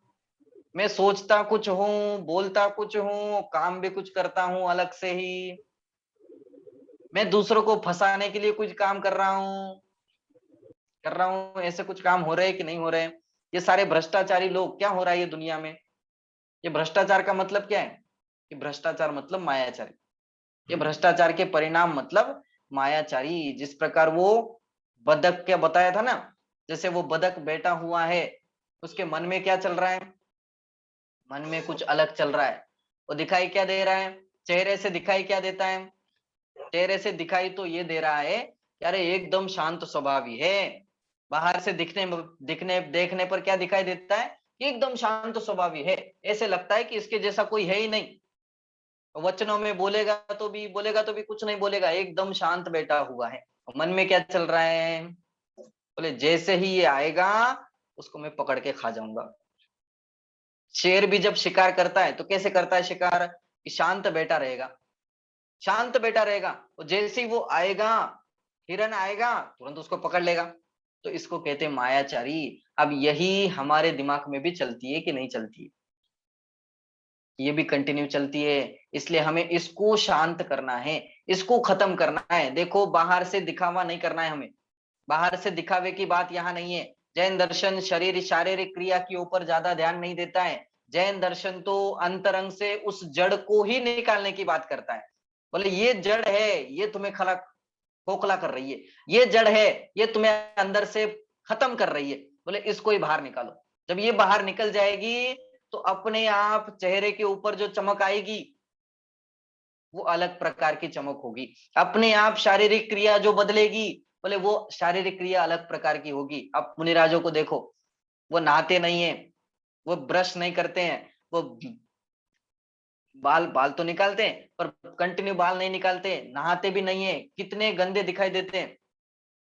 मैं सोचता कुछ हूँ, बोलता कुछ हूँ, काम भी कुछ करता हूँ अलग से ही, मैं दूसरों को फंसाने के लिए कुछ काम कर रहा हूँ, ऐसे कुछ काम हो रहे कि नहीं हो रहे। ये सारे भ्रष्टाचारी लोग, क्या हो रहा है ये दुनिया में, ये भ्रष्टाचार का मतलब क्या है, ये भ्रष्टाचार मतलब मायाचारी, ये भ्रष्टाचार के परिणाम मतलब मायाचारी। जिस प्रकार वो बदक क्या बताया था ना, जैसे वो बदक बैठा हुआ है, उसके मन में क्या चल रहा है, मन में कुछ अलग चल रहा है। वो दिखाई क्या दे रहा है, चेहरे से दिखाई क्या देता है, चेहरे से दिखाई तो ये दे रहा है कि अरे एकदम शांत स्वभावी है। बाहर से दिखने देखने पर क्या दिखाई देता है, एकदम शांत स्वभावी है, ऐसे लगता है कि इसके जैसा कोई है ही नहीं। वचनों में बोलेगा तो भी कुछ नहीं बोलेगा, एकदम शांत बैठा हुआ है। मन में क्या चल रहा है, बोले जैसे ही ये आएगा उसको मैं पकड़ के खा जाऊंगा। शेर भी जब शिकार करता है तो कैसे करता है शिकार, कि शांत बैठा रहेगा, शांत बैठा रहेगा, और जैसे ही वो आएगा, हिरन आएगा, तुरंत उसको पकड़ लेगा। तो इसको कहते हैं मायाचारी। अब यही हमारे दिमाग में भी चलती है कि नहीं चलती है, ये भी कंटिन्यू चलती है। इसलिए हमें इसको शांत करना है, इसको खत्म करना है। देखो बाहर से दिखावा नहीं करना है हमें, बाहर से दिखावे की बात यहाँ नहीं है। जैन दर्शन शारीरिक क्रिया के ऊपर ज्यादा ध्यान नहीं देता है। जैन दर्शन तो अंतरंग से उस जड़ को ही निकालने की बात करता है। बोले ये जड़ है, ये तुम्हें खोखला कर रही है, ये जड़ है, ये तुम्हें अंदर से खत्म कर रही है, बोले इसको ही बाहर निकालो। जब ये बाहर निकल जाएगी तो अपने आप चेहरे के ऊपर जो चमक आएगी वो अलग प्रकार की चमक होगी। अपने आप शारीरिक क्रिया जो बदलेगी, बोले वो शारीरिक क्रिया अलग प्रकार की होगी। अब मुनिराजों को देखो, वो नहाते नहीं है, वो ब्रश नहीं करते हैं, वो बाल बाल तो निकालते हैं पर कंटिन्यू बाल नहीं निकालते, नहाते भी नहीं है, कितने गंदे दिखाई देते हैं,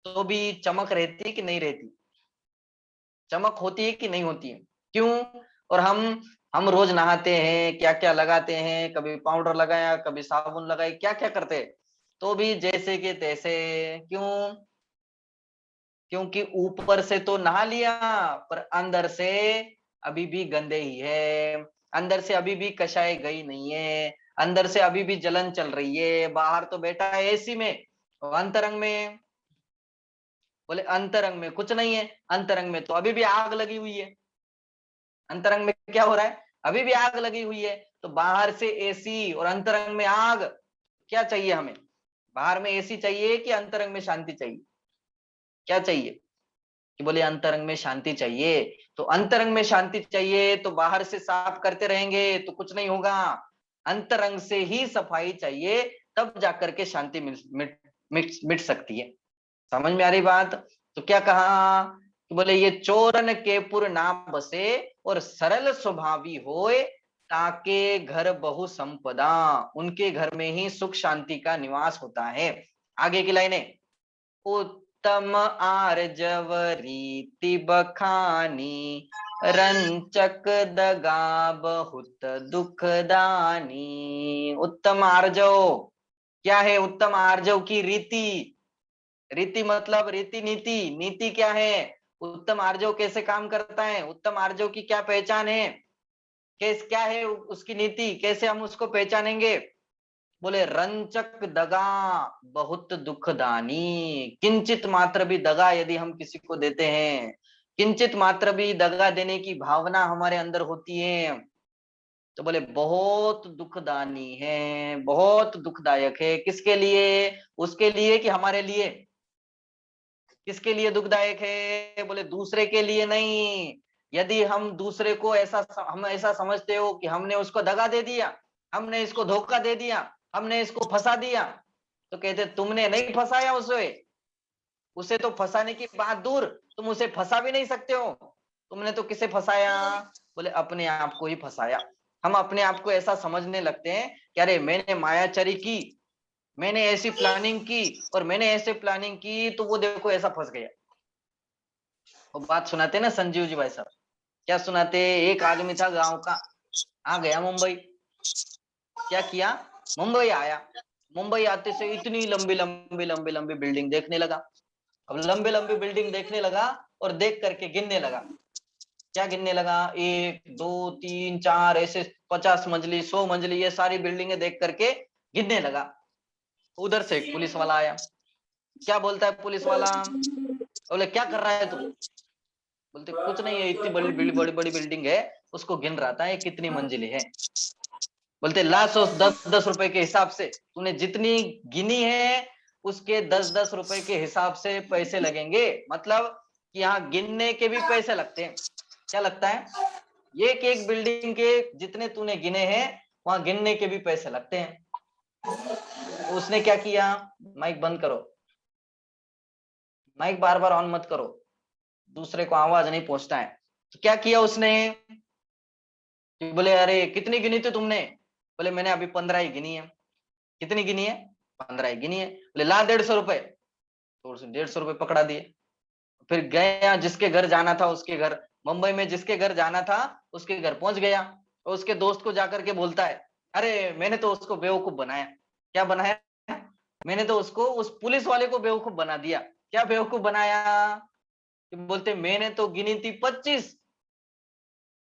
तो भी चमक रहती है कि नहीं रहती? चमक होती है कि नहीं होती है? क्यों? और हम रोज नहाते हैं, क्या क्या लगाते हैं, कभी पाउडर लगाया, कभी साबुन लगाए, क्या क्या करते हैं, तो भी जैसे के तैसे। क्यों? क्योंकि ऊपर से तो नहा लिया पर अंदर से अभी भी गंदे ही है, अंदर से अभी भी कषाय गई नहीं है, अंदर से अभी भी जलन चल रही है। बाहर तो बैठा है एसी में, और अंतरंग में, बोले अंतरंग में कुछ नहीं है, अंतरंग में तो अभी भी आग लगी हुई है। अंतरंग में क्या हो रहा है? अभी भी आग लगी हुई है। तो बाहर से एसी और अंतरंग में आग, क्या चाहिए हमें? बाहर में एसी चाहिए कि अंतरंग में शांति चाहिए? क्या चाहिए? कि बोले अंतरंग में शांति चाहिए। तो अंतरंग में शांति चाहिए तो बाहर से साफ करते रहेंगे तो कुछ नहीं होगा, अंतरंग से ही सफाई चाहिए, तब जाकर के शांति मिट सकती है। समझ में आ रही बात? तो क्या कहा कि बोले ये चोरन के पुर ना बसे और सरल स्वभावी होए, ताके घर बहु संपदा, उनके घर में ही सुख शांति का निवास होता है। आगे की लाइनें, उत्तम आर्जव रीति बखानी, रंचक दगा बहुत दुखदानी। उत्तम आर्जव क्या है? उत्तम आर्जव की रीति, रीति मतलब रीति नीति, नीति क्या है? उत्तम आर्जव कैसे काम करता है, उत्तम आर्जव की क्या पहचान है, क्या है उसकी नीति, कैसे हम उसको पहचानेंगे? बोले रंचक दगा बहुत दुखदानी, किंचित मात्र भी दगा यदि हम किसी को देते हैं, किंचित मात्र भी दगा देने की भावना हमारे अंदर होती है, तो बोले बहुत दुखदानी है, बहुत दुखदायक है। किसके लिए? उसके लिए कि हमारे लिए? किसके लिए दुखदायक है? बोले दूसरे के लिए नहीं। यदि हम दूसरे को हम ऐसा समझते हो कि हमने उसको दगा दे दिया, हमने इसको धोखा दे दिया, हमने इसको फंसा दिया, तो कहते तुमने नहीं फंसाया उसे तो फंसाने की बात दूर, तुम उसे फंसा भी नहीं सकते हो। तुमने तो किसे फंसाया? बोले अपने आप को ही फंसाया। हम अपने आप को ऐसा समझने लगते हैं कि अरे मैंने मायाचरी की, मैंने ऐसी प्लानिंग की और मैंने ऐसे प्लानिंग की तो वो देखो ऐसा फंस गया। वो बात सुनाते ना संजीव जी भाई साहब, क्या सुनाते? एक आदमी था गांव का, आ गया मुंबई। क्या किया? मुंबई आया, मुंबई आते से इतनी लंबी लंबी लंबी लंबी बिल्डिंग देखने लगा। अब लंबी लंबी बिल्डिंग देखने लगा और देख करके गिनने लगा। क्या गिनने लगा? 1 2 3 4 ऐसे 50 मंजिली 100 मंजिली ये सारी बिल्डिंगें देख करके गिनने लगा। उधर से एक पुलिस वाला आया। क्या बोलता है पुलिस वाला? बोले क्या कर रहा है तू? बोलते कुछ नहीं है, इतनी बड़ी बड़ी बड़ी बड़ी बिल्डिंग है, उसको गिन रहा था ये कितनी मंजिलें है। बोलते ला 10-10 रुपए के हिसाब से, तूने जितनी गिनी है उसके 10-10 रुपए के हिसाब से पैसे लगेंगे। मतलब कि यहाँ गिनने के भी पैसे लगते हैं। क्या लगता है? एक एक बिल्डिंग के जितने तूने गिने हैं वहां गिनने के भी पैसे लगते हैं। उसने क्या किया? माइक बंद करो, माइक बार बार ऑन मत करो, दूसरे को आवाज नहीं पहुंचता है। तो क्या किया उसने? बोले अरे कितनी गिनी थी तुमने? बोले मैंने अभी 15 ही गिनी है। कितनी गिनी है? 15 ही गिनी है। बोले ला 150 रुपए, तो 150 रुपए पकड़ा दिए। फिर गया जिसके घर जाना था उसके घर, मुंबई में जिसके घर जाना था उसके घर पहुंच गया और उसके दोस्त को जाकर के बोलता है अरे मैंने तो उसको बेवकूफ बनाया। क्या बनाया? मैंने तो उसको उस पुलिस वाले को बेवकूफ बना दिया। क्या बेवकूफ बनाया? बोलते मैंने तो गिनी थी 25।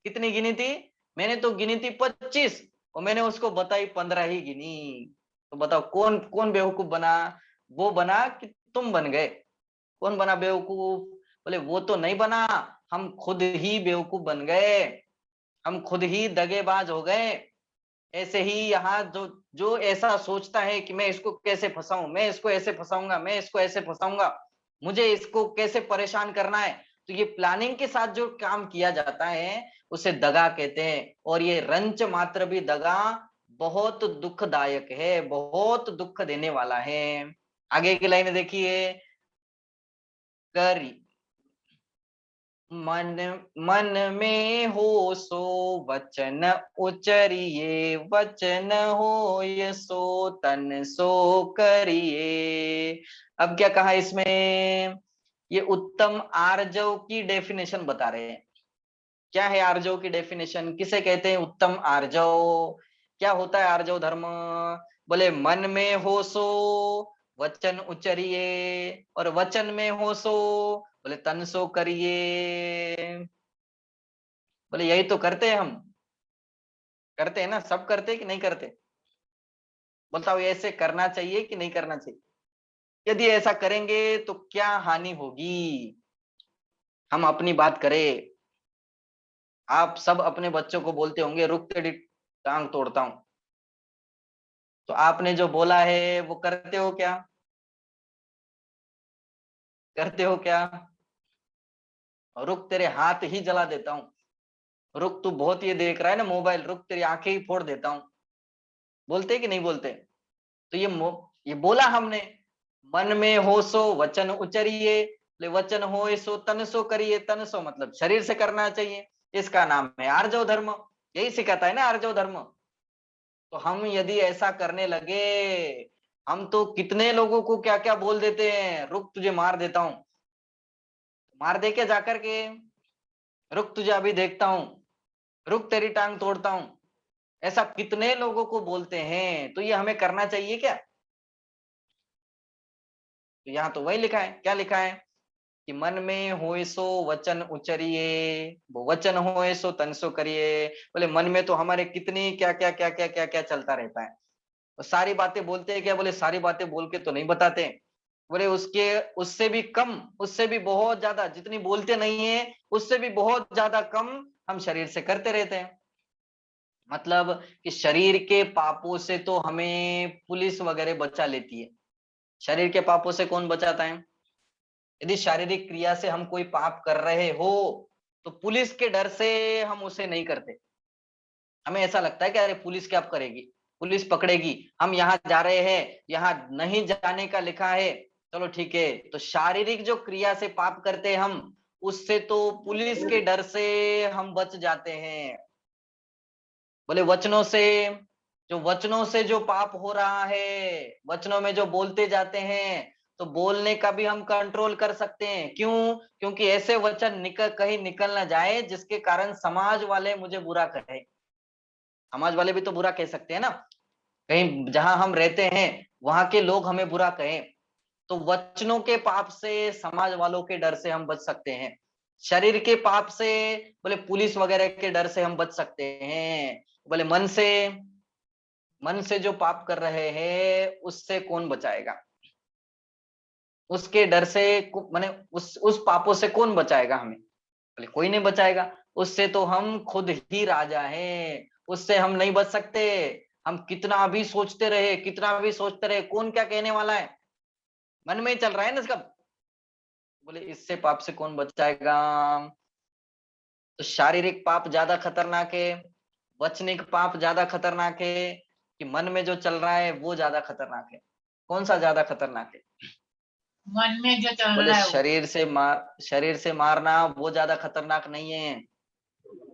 कितनी गिनी थी? मैंने तो गिनी थी 25 और मैंने उसको बताई 15 ही गिनी। तो बताओ कौन कौन बेवकूफ बना? वो बना कि तुम बन गए? कौन बना बेवकूफ? बोले वो तो नहीं बना, हम खुद ही बेवकूफ बन गए, हम खुद ही दगेबाज हो गए। ऐसे ही यहाँ जो जो ऐसा सोचता है कि मैं इसको कैसे फंसाऊं, मैं इसको ऐसे फंसाऊंगा, मैं इसको ऐसे फंसाऊंगा, मुझे इसको कैसे परेशान करना है, तो ये प्लानिंग के साथ जो काम किया जाता है उसे दगा कहते हैं। और ये रंच मात्र भी दगा बहुत दुखदायक है, बहुत दुख देने वाला है। आगे की लाइन देखिए, करी मन में हो सो वचन उचरिए, वचन हो ये सो तन सो करिए। अब क्या कहा इसमें, ये उत्तम आर्जव की डेफिनेशन बता रहे हैं। क्या है आर्जव की डेफिनेशन, किसे कहते हैं उत्तम आर्जव, क्या होता है आर्जव धर्म? बोले मन में हो सो वचन उचरिए, और वचन में हो सो बोले तन सो करिए। बोले यही तो करते हैं हम, करते हैं ना, सब करते हैं कि नहीं करते? बताओ ऐसे करना चाहिए कि नहीं करना चाहिए? यदि ऐसा करेंगे तो क्या हानि होगी? हम अपनी बात करें, आप सब अपने बच्चों को बोलते होंगे रुक तेरी टांग तोड़ता हूं, तो आपने जो बोला है वो करते हो क्या? करते हो क्या? रुक तेरे हाथ ही जला देता हूं, रुक तू बहुत ये देख रहा है ना मोबाइल, रुक तेरी आंखें ही फोड़ देता हूं, बोलते कि नहीं बोलते? तो ये बोला हमने, मन में हो सो वचन उचरिए, वचन हो सो तन सो करिए, तन सो मतलब शरीर से करना चाहिए, इसका नाम है आर्जव धर्म। यही सिखाता है ना आर्जव धर्म। तो हम यदि ऐसा करने लगे, हम तो कितने लोगों को क्या क्या बोल देते हैं, रुक तुझे मार देता हूं, मार दे के जाकर के, रुक तुझे अभी देखता हूं, रुक तेरी टांग तोड़ता हूं, ऐसा कितने लोगों को बोलते हैं। तो ये हमें करना चाहिए क्या? तो यहाँ तो वही लिखा है, क्या लिखा है कि मन में होए सो वचन उचरिए, वो वचन होए सो तन सो करिए। बोले मन में तो हमारे कितनी क्या क्या क्या क्या क्या क्या चलता रहता है, तो सारी बातें बोलते हैं क्या? बोले सारी बातें बोल के तो नहीं बताते। बोले उसके उससे भी कम, उससे भी बहुत ज्यादा, जितनी बोलते नहीं है उससे भी बहुत ज्यादा कम हम शरीर से करते रहते हैं। मतलब कि शरीर के पापों से तो हमें पुलिस वगैरह बचा लेती है, शरीर के पापों से कौन बचाता है? यदि शारीरिक क्रिया से हम कोई पाप कर रहे हो तो पुलिस के डर से हम उसे नहीं करते। हमें ऐसा लगता है कि अरे पुलिस क्या करेगी, पुलिस पकड़ेगी, हम यहाँ जा रहे हैं, यहाँ नहीं जाने का लिखा है, चलो ठीक है। तो शारीरिक जो क्रिया से पाप करते हैं हम, उससे तो पुलिस के डर से हम बच जाते हैं। बोले वचनों से, जो वचनों से जो पाप हो रहा है, वचनों में जो बोलते जाते हैं, तो बोलने का भी हम कंट्रोल कर सकते हैं। क्यों? क्योंकि ऐसे वचन कहीं निकल ना जाए जिसके कारण समाज वाले मुझे बुरा कहे। समाज वाले भी तो बुरा कह सकते हैं ना, कहीं जहां हम रहते हैं वहां के लोग हमें बुरा कहें। तो वचनों के पाप से, समाज वालों के डर से हम बच सकते हैं। शरीर के पाप से, बोले पुलिस वगैरह के डर से हम बच सकते हैं। बोले मन से जो पाप कर रहे हैं उससे कौन बचाएगा? उसके डर से माने उस पापों से कौन बचाएगा हमें? बोले कोई नहीं बचाएगा, उससे तो हम खुद ही राजा हैं, उससे हम नहीं बच सकते। हम कितना भी सोचते रहे, कितना भी सोचते रहे, कौन क्या कहने वाला है, मन में ही चल रहा है ना इसका। बोले इससे पाप से कौन बचाएगा? तो शारीरिक पाप ज्यादा खतरनाक है, वचनिक पाप ज्यादा खतरनाक है, कि मन में जो चल रहा है वो ज्यादा खतरनाक है? कौन सा ज्यादा खतरनाक है? मन में जो चल बोले रहा है वो। शरीर से मारना वो ज्यादा खतरनाक नहीं है,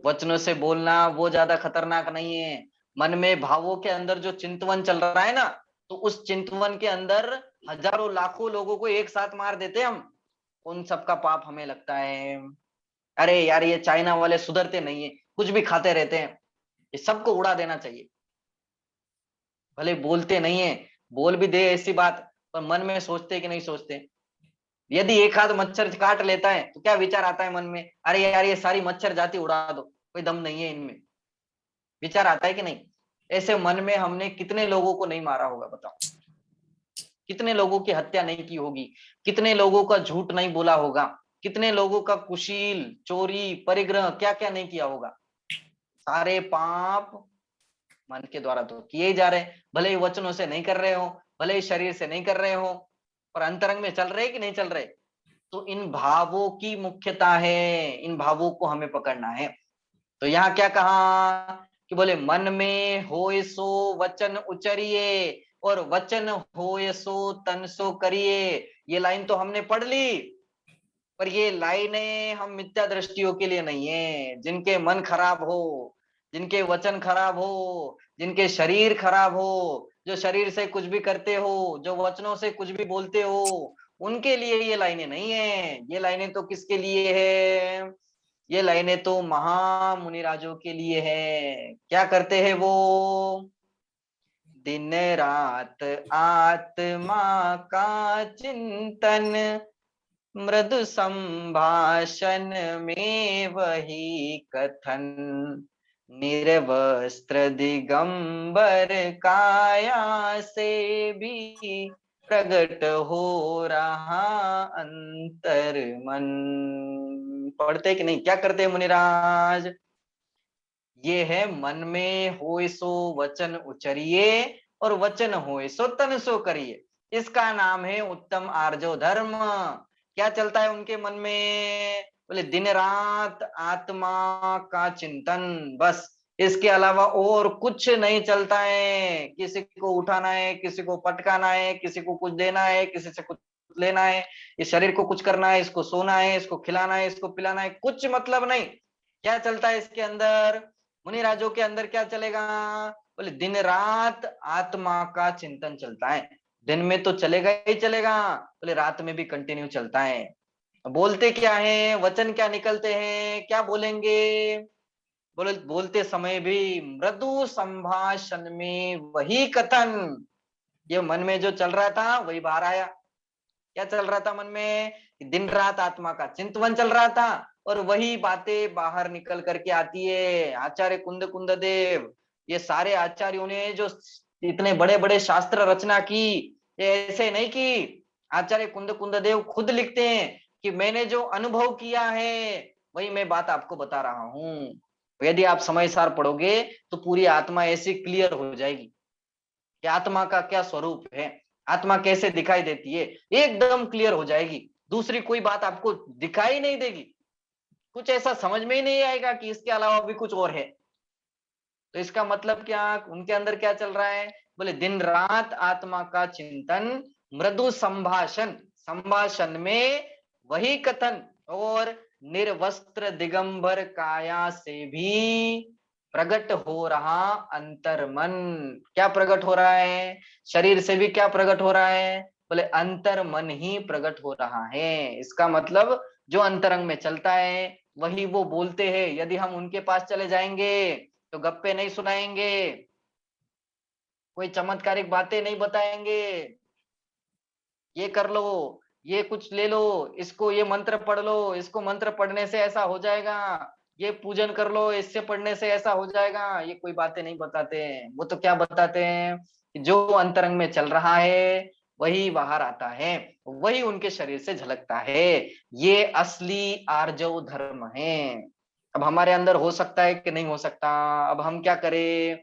वचनों से बोलना वो ज्यादा खतरनाक नहीं है। मन में भावों के अंदर जो चिंतवन चल रहा है ना, तो उस चिंतवन के अंदर हजारों लाखों लोगों को एक साथ मार देते हम, उन सबका पाप हमें लगता है। अरे यार ये चाइना वाले सुधरते नहीं है, कुछ भी खाते रहते हैं, ये सबको उड़ा देना चाहिए। भले बोलते नहीं है, बोल भी दे ऐसी बात, पर मन में सोचते कि नहीं सोचते? यदि एक आध मच्छर काट लेता है तो क्या विचार आता है मन में? अरे यार ये सारी मच्छर जाति उड़ा दो, कोई दम नहीं है इनमें, विचार आता है कि नहीं? ऐसे मन में हमने कितने लोगों को नहीं मारा होगा बताओ, कितने लोगों की हत्या नहीं की होगी, कितने लोगों का झूठ नहीं बोला होगा, कितने लोगों का कुशील, चोरी, परिग्रह क्या क्या नहीं किया होगा। सारे पाप मन के द्वारा तो किए ही जा रहे हैं, भले ही वचनों से नहीं कर रहे हो, भले ही शरीर से नहीं कर रहे हो, पर अंतरंग में चल रहे कि नहीं चल रहे? तो इन भावों की मुख्यता है, इन भावों को हमें पकड़ना है। तो यहाँ क्या कहा कि बोले मन में होए सो वचन उचरिए, और वचन होए सो तन सो करिए। ये लाइन तो हमने पढ़ ली, पर ये लाइनें हम मिथ्या दृष्टियों के लिए नहीं है। जिनके मन खराब हो, जिनके वचन खराब हो, जिनके शरीर खराब हो, जो शरीर से कुछ भी करते हो, जो वचनों से कुछ भी बोलते हो, उनके लिए ये लाइनें नहीं है। ये लाइनें तो किसके लिए है? ये लाइनें तो महामुनिराजों के लिए है। क्या करते हैं वो? दिन रात आत्मा का चिंतन, मृदु संभाषण में वही कथन, निर्वस्त्र दिगंबर काया से भी प्रकट हो रहा अंतर मन। पढ़ते कि नहीं? क्या करते हैं मुनिराज? ये है मन में होए सो वचन उचरिए और वचन होए सो तन सो करिए। इसका नाम है उत्तम आर्जव धर्म। क्या चलता है उनके मन में? बोले दिन रात आत्मा का चिंतन, बस। इसके अलावा और कुछ नहीं चलता है। किसी को उठाना है, किसी को पटकाना है, किसी को कुछ देना है, किसी से कुछ लेना है, इस शरीर को कुछ करना है, इसको सोना है, इसको खिलाना है, इसको पिलाना है, कुछ मतलब नहीं। क्या चलता है इसके अंदर? मुनिराजों के अंदर क्या चलेगा? बोले दिन रात आत्मा का चिंतन चलता है। दिन में तो चलेगा ही चलेगा, बोले रात में भी कंटिन्यू चलता है। बोलते क्या है? वचन क्या निकलते हैं? क्या बोलेंगे? बोले बोलते समय भी मृदु संभाषण में वही कथन। ये मन में जो चल रहा था वही बाहर आया। क्या चल रहा था मन में? दिन रात आत्मा का चिंतन चल रहा था और वही बातें बाहर निकल करके आती है। आचार्य कुंद कुंद देव, ये सारे आचार्यों ने जो इतने बड़े बड़े शास्त्र रचना की, ये ऐसे नहीं की। आचार्य कुंद कुंद देव खुद लिखते हैं कि मैंने जो अनुभव किया है वही मैं बात आपको बता रहा हूं। यदि आप समयसार पढ़ोगे तो पूरी आत्मा ऐसी क्लियर हो जाएगी कि आत्मा का क्या स्वरूप है, आत्मा कैसे दिखाई देती है, एकदम क्लियर हो जाएगी। दूसरी कोई बात आपको दिखाई नहीं देगी। कुछ ऐसा समझ में ही नहीं आएगा कि इसके अलावा भी कुछ और है। तो इसका मतलब क्या? उनके अंदर क्या चल रहा है? बोले दिन रात आत्मा का चिंतन, मृदु संभाषण, संभाषण में वही कथन, और निर्वस्त्र दिगंबर काया से भी प्रकट हो रहा अंतर मन। क्या प्रकट हो रहा है? शरीर से भी क्या प्रकट हो रहा है? बोले अंतर मन ही प्रकट हो रहा है। इसका मतलब जो अंतरंग में चलता है वही वो बोलते हैं। यदि हम उनके पास चले जाएंगे तो गप्पे नहीं सुनाएंगे, कोई चमत्कारिक बातें नहीं बताएंगे। ये कर लो, ये कुछ ले लो, इसको ये मंत्र पढ़ लो, इसको मंत्र पढ़ने से ऐसा हो जाएगा, ये पूजन कर लो, इससे पढ़ने से ऐसा हो जाएगा। ये कोई बातें नहीं बताते हैं। वो तो क्या बताते हैं कि जो अंतरंग में चल रहा है वही बाहर आता है, वही उनके शरीर से झलकता है। ये असली आर्जव धर्म है। अब हमारे अंदर हो सकता है कि नहीं हो सकता? अब हम क्या करें?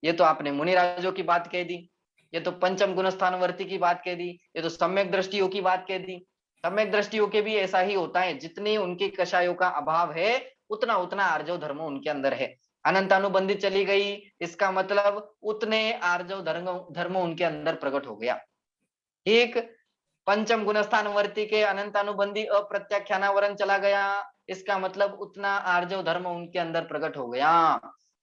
ये तो आपने मुनिराजों की बात कह दी, ये तो पंचम गुण स्थानवर्ती की बात कह दी, ये तो सम्यक दृष्टियों की बात कह दी। सम्यक दृष्टियों के भी ऐसा ही होता है, जितनी उनके कषायों का अभाव है उतना उतना आर्जव धर्म उनके अंदर है। अनंतानुबंधी चली गई, इसका मतलब उतने आर्जव धर्म उनके अंदर प्रकट हो गया। ठीक, पंचम गुणस्थानवर्ती के अनंतानुबंधी अप्रत्याख्यानावरण चला गया, इसका मतलब उतना आर्जव धर्म उनके अंदर प्रकट हो गया।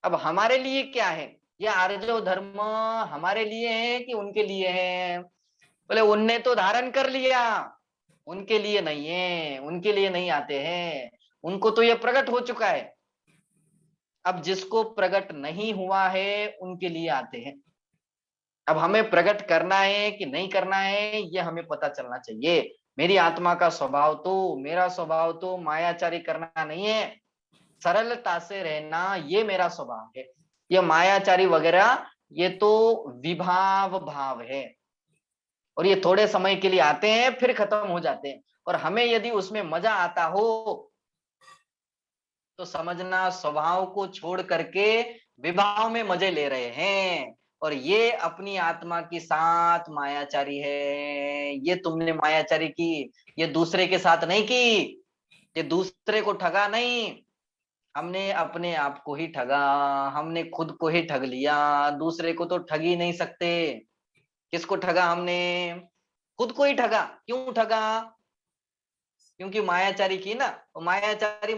अब हमारे लिए क्या है? ये आर्जव धर्म हमारे लिए है कि उनके लिए है? बोले उनने तो धारण कर लिया, उनके लिए नहीं है, उनके लिए नहीं आते हैं, उनको तो ये प्रकट हो चुका है। अब जिसको प्रकट नहीं हुआ है उनके लिए आते हैं। अब हमें प्रकट करना है कि नहीं करना है ये हमें पता चलना चाहिए। मेरी आत्मा का स्वभाव तो, मेरा स्वभाव तो मायाचारी करना नहीं है, सरलता से रहना ये मेरा स्वभाव है। ये मायाचारी वगैरह ये तो विभाव भाव है, और ये थोड़े समय के लिए आते हैं फिर खत्म हो जाते हैं। और हमें यदि उसमें मजा आता हो तो समझना स्वभाव को छोड़ करके विभाव में मजे ले रहे हैं, और ये अपनी आत्मा के साथ मायाचारी है। ये तुमने मायाचारी की, ये दूसरे के साथ नहीं की, ये दूसरे को ठगा नहीं, हमने अपने आप को ही ठगा, हमने खुद को ही ठग लिया। दूसरे को तो ठग ही नहीं सकते। किसको ठगा हमने? खुद को ही ठगा। क्यों ठगा? क्योंकि मायाचारी की ना, तो मायाचारी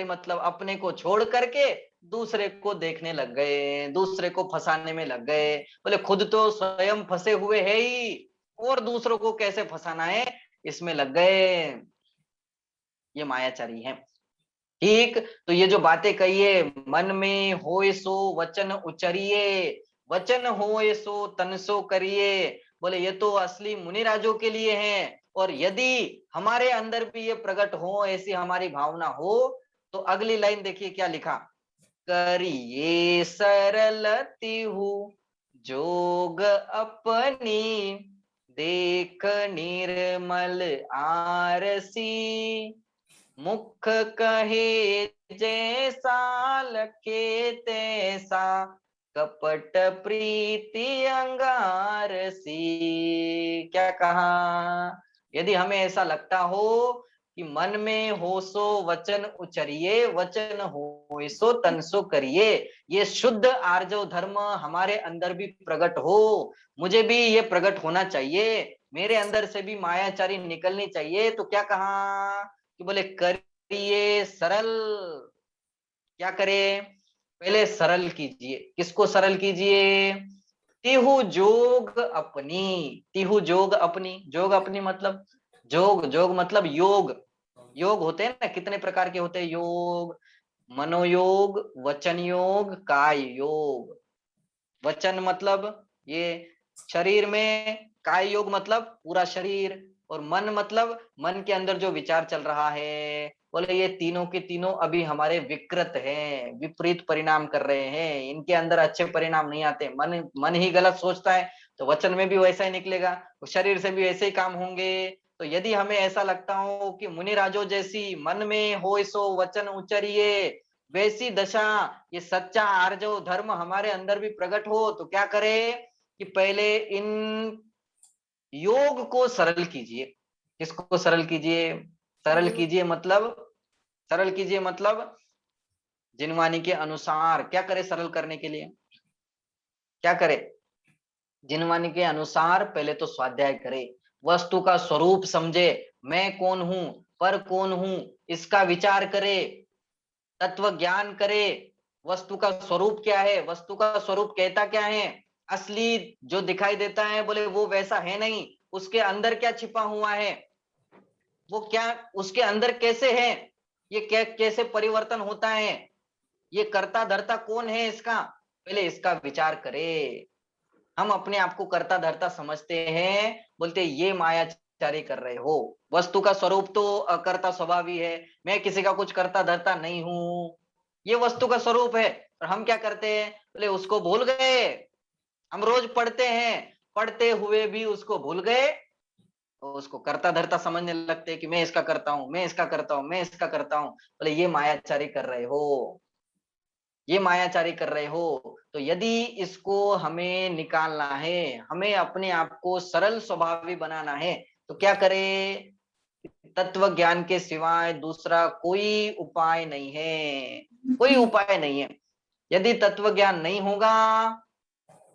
मतलब अपने को छोड़ करके दूसरे को देखने लग गए, दूसरे को फंसाने में लग गए। बोले खुद तो स्वयं फंसे हुए है ही, और दूसरों को कैसे फंसाना है इसमें लग गए। ये मायाचारी है। ठीक, तो ये जो बातें कहिए, मन में होए सो वचन उचरिए, वचन होए सो तन सो करिए, बोले ये तो असली मुनिराजों के लिए है। और यदि हमारे अंदर भी ये प्रकट हो, ऐसी हमारी भावना हो, तो अगली लाइन देखिए क्या लिखा, करिए सरल तिहु जोग अपनी, देख निर्मल आरसी, मुख कहे जैसा लखे तैसा, कपट प्रीति अंगार सी। क्या कहा, यदि हमें ऐसा लगता हो कि मन में हो सो वचन उचरिए, वचन हो सो तन सो करिए, ये शुद्ध आर्जव धर्म हमारे अंदर भी प्रकट हो, मुझे भी ये प्रकट होना चाहिए, मेरे अंदर से भी मायाचारी निकलनी चाहिए, तो क्या कहा कि बोले करिए सरल। क्या करे, पहले सरल कीजिए। किसको सरल कीजिए, तिहु जोग अपनी, तिहु जोग अपनी, जोग अपनी मतलब जोग मतलब योग। योग होते हैं ना, कितने प्रकार के होते हैं योग, मनोयोग, वचन योग, काय योग। वचन मतलब ये शरीर में, काय योग मतलब पूरा शरीर, और मन मतलब मन के अंदर जो विचार चल रहा है। बोले ये तीनों के तीनों अभी हमारे विकृत हैं, विपरीत परिणाम कर रहे हैं, इनके अंदर अच्छे परिणाम नहीं आते। मन ही गलत सोचता है तो वचन में भी वैसा ही निकलेगा, तो शरीर से भी ऐसे ही काम होंगे। तो यदि हमें ऐसा लगता हो कि मुनिराजो जैसी मन में हो सो वचन उचरिए, वैसी दशा, ये सच्चा आर्जव धर्म हमारे अंदर भी प्रकट हो, तो क्या करें कि पहले इन योग को सरल कीजिए। किसको सरल कीजिए, सरल कीजिए मतलब, सरल कीजिए मतलब जिनवानी के अनुसार। क्या करे सरल करने के लिए, क्या करे, जिनवानी के अनुसार पहले तो स्वाध्याय करे, वस्तु का स्वरूप समझे, मैं कौन हूं, पर कौन हूं, इसका विचार करे, तत्व ज्ञान करे, वस्तु का स्वरूप क्या है, वस्तु का स्वरूप कहता क्या है, असली जो दिखाई देता है बोले वो वैसा है नहीं, उसके अंदर क्या छिपा हुआ है, वो क्या उसके अंदर कैसे है, ये क्या कैसे परिवर्तन होता है, ये करता धरता कौन है इसका, पहले इसका विचार करे। हम अपने आप को करता धरता समझते हैं, बोलते ये मायाचारी कर रहे हो, वस्तु का स्वरूप तो अकर्ता स्वभाव ही है, मैं किसी का कुछ करता धरता नहीं हूं, ये वस्तु का स्वरूप है। और हम क्या करते हैं, बोले उसको भूल गए, हम रोज पढ़ते हैं, पढ़ते हुए भी उसको भूल गए, तो उसको करता धरता समझने लगते हैं कि मैं इसका करता हूँ, मैं इसका करता हूँ, मैं इसका करता हूँ। बोले ये मायाचारी कर रहे हो, ये मायाचारी कर रहे हो। तो यदि इसको हमें निकालना है, हमें अपने आप को सरल स्वभावी बनाना है, तो क्या करें, तत्व ज्ञान के सिवाय दूसरा कोई उपाय नहीं है, कोई उपाय नहीं है। यदि तत्व ज्ञान नहीं होगा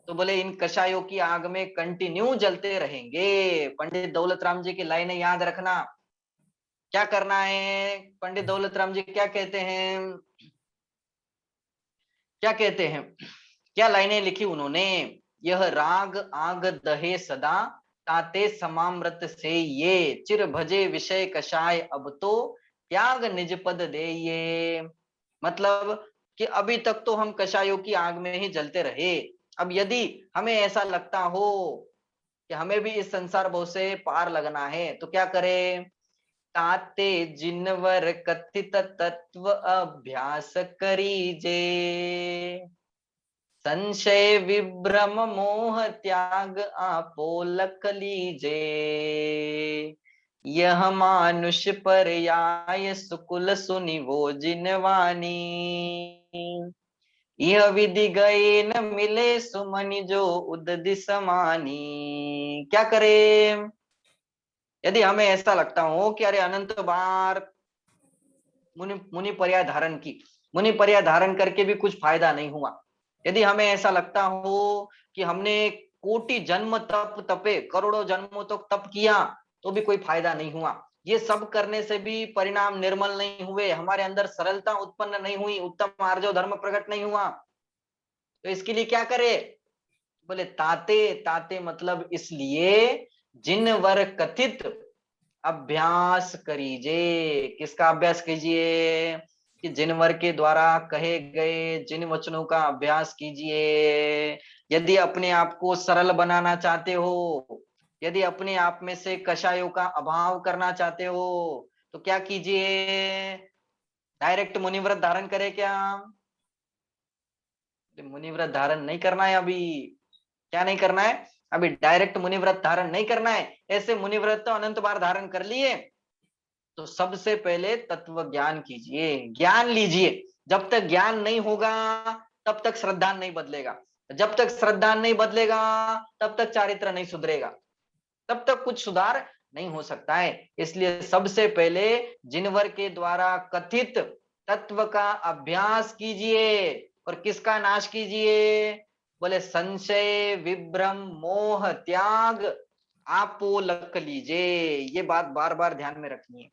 तो बोले इन कषायों की आग में कंटिन्यू जलते रहेंगे। पंडित दौलत राम जी की लाइनें याद रखना, क्या करना है, पंडित दौलत राम जी क्या कहते हैं, क्या कहते हैं, क्या लाइनें लिखी उन्होंने, यह राग आग दहे सदा, ताते समामृत से ये, चिर भजे विषय कषाय अब तो, त्याग निज पद दे ये। मतलब कि अभी तक तो हम कषायों की आग में ही जलते रहे, अब यदि हमें ऐसा लगता हो कि हमें भी इस संसार भव से पार लगना है, तो क्या करें, ताते जिनवर कथित तत्व अभ्यास करीजे, संशय विभ्रम मोह त्याग आपो लख लीजे, यह मानुष पर्याय सुकुल सुनि वो जिनवानी, यह विधि गए न मिले सुमनि जो उदधि समानी। क्या करें, यदि हमें ऐसा लगता हो कि अरे अनंत बार मुनि पर्याय धारण की, मुनि पर्याय धारण करके भी कुछ फायदा नहीं हुआ, यदि हमें ऐसा लगता हो कि हमने कोटि जन्म तप तपे, करोड़ों जन्मों तक तप किया, तो भी कोई फायदा नहीं हुआ। ये सब करने से भी परिणाम निर्मल नहीं हुए, हमारे अंदर सरलता उत्पन्न नहीं हुई, उत्तम आर्जव धर्म प्रकट नहीं हुआ। तो इसके लिए क्या करे? बोले ताते, ताते मतलब इसलिए जिनवर कथित अभ्यास करीजे। किसका अभ्यास कीजिए? कि जिनवर के द्वारा कहे गए जिन वचनों का अभ्यास कीजिए। यदि अपने आप को सरल बनाना चाहते हो, यदि अपने आप में से कषायों का अभाव करना चाहते हो, तो क्या कीजिए? डायरेक्ट मुनिव्रत धारण करे क्या? मुनिव्रत धारण नहीं करना है अभी। क्या नहीं करना है? अभी डायरेक्ट मुनिव्रत धारण नहीं करना है। ऐसे मुनिव्रत तो अनंत बार धारण कर लिए। तो सबसे पहले तत्व ज्ञान कीजिए, ज्ञान लीजिए। जब तक ज्ञान नहीं होगा तब तक श्रद्धा नहीं बदलेगा, जब तक श्रद्धा नहीं बदलेगा तब तक चारित्र नहीं सुधरेगा, तब तक कुछ सुधार नहीं हो सकता है। इसलिए सबसे पहले जिनवर के द्वारा कथित तत्व का अभ्यास कीजिए। और किसका नाश कीजिए? बोले संशय विभ्रम मोह त्याग आपो लख लीजिए। ये बात बार बार ध्यान में रखनी है।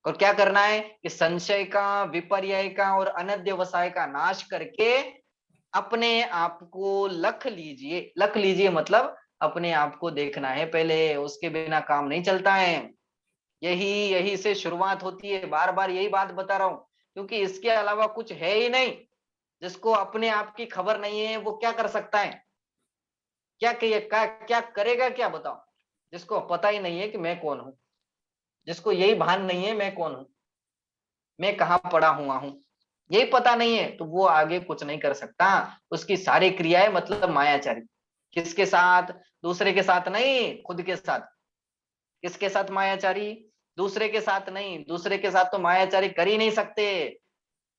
और क्या करना है कि संशय का, विपर्यय का और अनध्यवसाय का नाश करके अपने आप को लख लीजिए। लख लीजिए मतलब अपने आप को देखना है पहले, उसके बिना काम नहीं चलता है। यही से शुरुआत होती है। बार बार यही बात बता रहा हूं, क्योंकि इसके अलावा कुछ है ही नहीं। जिसको अपने आप की खबर नहीं है वो क्या कर सकता है? क्या करेगा? क्या बताओ? जिसको पता ही नहीं है कि मैं कौन हूं, जिसको यही भान नहीं है मैं कौन हूं, मैं कहाँ पड़ा हुआ हूं, यही पता नहीं है, तो वो आगे कुछ नहीं कर सकता। उसकी सारी क्रियाएं मतलब मायाचारी। किसके साथ? दूसरे के साथ नहीं, खुद के साथ। किसके साथ मायाचारी? दूसरे के साथ नहीं। दूसरे के साथ तो मायाचारी कर ही नहीं सकते।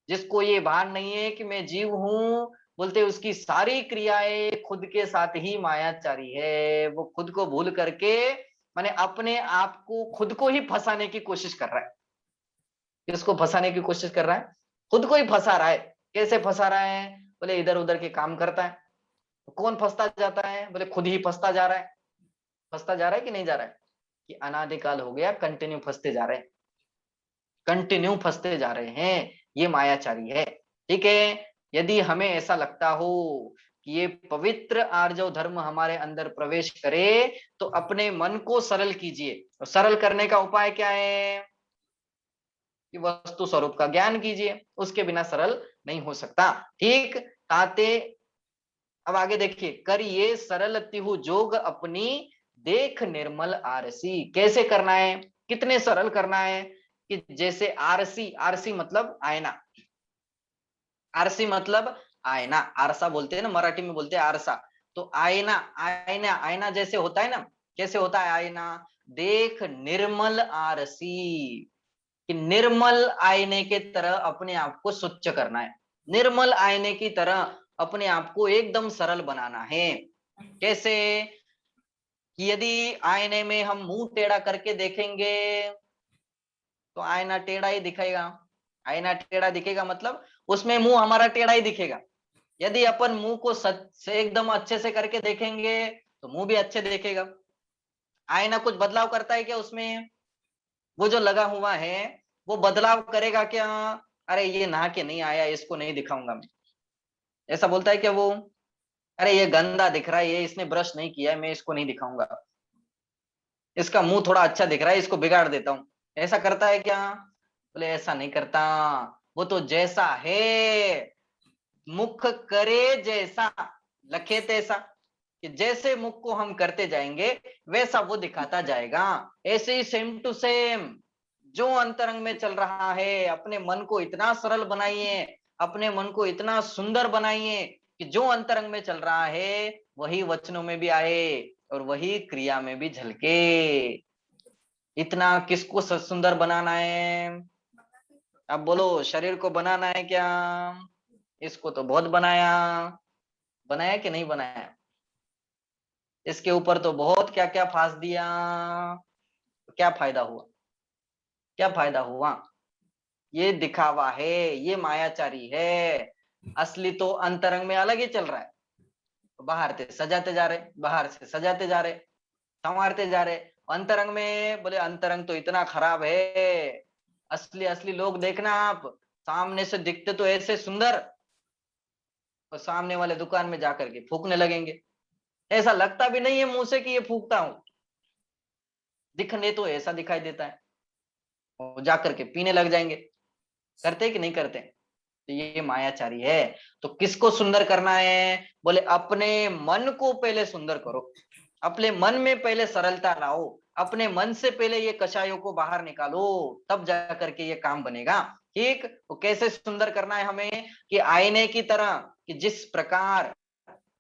जिसको ये भान नहीं है कि मैं जीव हूं, बोलते उसकी सारी क्रियाएं खुद के साथ ही मायाचारी है। वो खुद को भूल करके माने अपने आप को, खुद को ही फंसाने की कोशिश कर रहा है। किसको फंसाने की कोशिश कर रहा है? खुद को ही फंसा रहा है। कैसे फंसा रहा है? बोले इधर उधर के काम करता है। कौन फंसता जाता है? बोले खुद ही फंसता जा रहा है। फंसता जा रहा है कि नहीं जा रहा है? कि अनादिकाल हो गया, कंटिन्यू फंसते जा रहे हैं, कंटिन्यू फंसते जा रहे हैं। ये मायाचारी है। ठीक है। यदि हमें ऐसा लगता हो कि ये पवित्र आर्जव धर्म हमारे अंदर प्रवेश करे, तो अपने मन को सरल कीजिए। और सरल करने का उपाय क्या है? कि वस्तु स्वरूप का ज्ञान कीजिए। उसके बिना सरल नहीं हो सकता। ठीक। ताते अब आगे देखिए, करिए सरल तिहु जोग अपनी देख निर्मल आरसी। कैसे करना है? कितने सरल करना है? कि जैसे आरसी, आरसी मतलब आईना, आरसी मतलब आईना, आरसा बोलते हैं ना, मराठी में बोलते हैं आरसा। तो आईना, आईना, आईना जैसे होता है ना, कैसे होता है आईना? देख निर्मल आरसी, कि निर्मल आईने के तरह अपने आप को स्वच्छ करना है। निर्मल आईने की तरह अपने आप को एकदम सरल बनाना है। कैसे? कि यदि आईने में हम मुंह टेढ़ा करके देखेंगे तो आईना टेढ़ा ही दिखेगा। आईना टेढ़ा दिखेगा मतलब उसमें मुंह हमारा टेढ़ा ही दिखेगा। यदि अपन मुंह को से एकदम अच्छे से करके देखेंगे तो मुंह भी अच्छे देखेगा। आईना कुछ बदलाव करता है क्या उसमें? वो जो लगा हुआ है वो बदलाव करेगा क्या? अरे ये नहा के नहीं आया, इसको नहीं दिखाऊंगा मैं, ऐसा बोलता है क्या वो? अरे ये गंदा दिख रहा है, ये इसने ब्रश नहीं किया है, मैं इसको नहीं दिखाऊंगा। इसका मुंह थोड़ा अच्छा दिख रहा है, इसको बिगाड़ देता हूं, ऐसा करता है क्या? बोले ऐसा नहीं करता। वो तो जैसा है, मुख करे जैसा लखे तैसा, कि जैसे मुख को हम करते जाएंगे वैसा वो दिखाता जाएगा। ऐसे ही सेम टू सेम जो अंतरंग में चल रहा है, अपने मन को इतना सरल बनाइए, अपने मन को इतना सुंदर बनाइए कि जो अंतरंग में चल रहा है वही वचनों में भी आए और वही क्रिया में भी झलके। इतना किसको सुंदर बनाना है? अब बोलो, शरीर को बनाना है क्या? इसको तो बहुत बनाया, बनाया कि नहीं बनाया? इसके ऊपर तो बहुत क्या क्या फांस दिया। क्या फायदा हुआ? क्या फायदा हुआ? ये दिखावा है, ये मायाचारी है। असली तो अंतरंग में अलग ही चल रहा है। बाहर से सजाते जा रहे, बाहर से सजाते जा रहे, संवारते जा रहे, अंतरंग में, बोले अंतरंग तो इतना खराब है, असली असली लोग देखना आप, सामने से दिखते तो ऐसे सुंदर, और सामने वाले दुकान में जाकर के फूकने लगेंगे, ऐसा लगता भी नहीं है मुंह से कि ये फूकता हूं, दिखने तो ऐसा दिखाई देता है, और जाकर के पीने लग जाएंगे। करते कि नहीं करते? तो ये मायाचारी है। तो किसको सुंदर करना है? बोले अपने मन को पहले सुंदर करो, अपने मन में पहले सरलता लाओ, अपने मन से पहले ये कषायों को बाहर निकालो, तब जाकर के ये काम बनेगा। ठीक, तो कैसे सुंदर करना है हमें? कि आईने की तरह, कि जिस प्रकार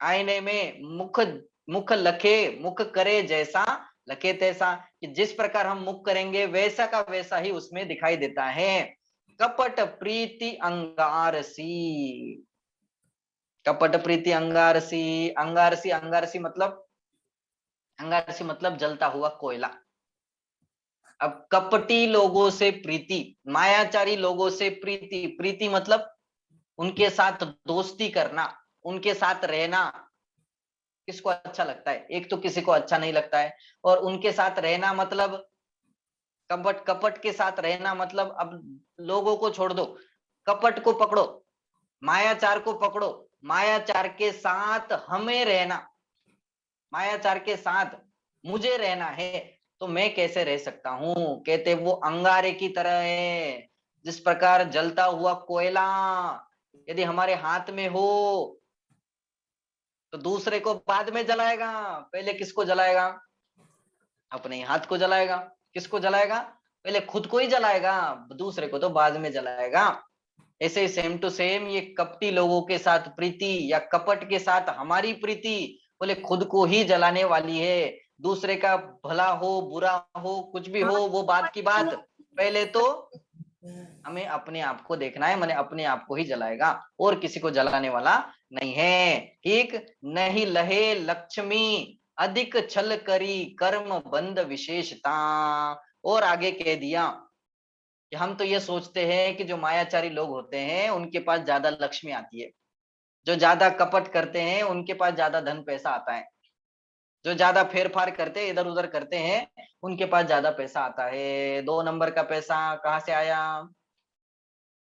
आईने में मुख मुख लखे, मुख करे जैसा लखे तैसा, कि जिस प्रकार हम मुख करेंगे वैसा का वैसा ही उसमें दिखाई देता है। कपट प्रीति अंगारसी, कपट प्रीति अंगारसी, अंगारसी, अंगारसी मतलब, अंगारसी मतलब जलता हुआ कोयला। अब कपटी लोगों से प्रीति, मायाचारी लोगों से प्रीति, प्रीति मतलब उनके साथ दोस्ती करना, उनके साथ रहना। किसको अच्छा लगता है? एक तो किसी को अच्छा नहीं लगता है। और उनके साथ रहना मतलब, कपट, कपट के साथ रहना मतलब, अब लोगों को छोड़ दो, कपट को पकड़ो, मायाचार को पकड़ो, मायाचार के साथ हमें रहना, मायाचार के साथ मुझे रहना है, तो मैं कैसे रह सकता हूं? कहते वो अंगारे की तरह है, जिस प्रकार जलता हुआ कोयला यदि हमारे हाथ में हो तो दूसरे को बाद में जलाएगा, पहले किसको जलाएगा? अपने ही हाथ को जलाएगा। किसको जलाएगा? पहले खुद को ही जलाएगा, दूसरे को तो बाद में जलाएगा। ऐसे सेम टू सेम ये कपटी लोगों के साथ प्रीति या कपट के साथ हमारी प्रीति, बोले खुद को ही जलाने वाली है। दूसरे का भला हो बुरा हो कुछ भी हो वो बात की बात, पहले तो हमें अपने आप को देखना है, मैंने अपने आप को ही जलाएगा, और किसी को जलाने वाला नहीं है। ठीक, नहीं लहे लक्ष्मी अधिक छल करी कर्म बंध विशेषता। और आगे कह दिया कि हम तो ये सोचते हैं कि जो मायाचारी लोग होते हैं उनके पास ज्यादा लक्ष्मी आती है, जो ज्यादा कपट करते हैं उनके पास ज्यादा धन पैसा आता है, जो ज्यादा फेर फार करते हैं, इधर उधर करते हैं, उनके पास ज्यादा पैसा आता है। 2 नंबर का पैसा कहाँ से आया?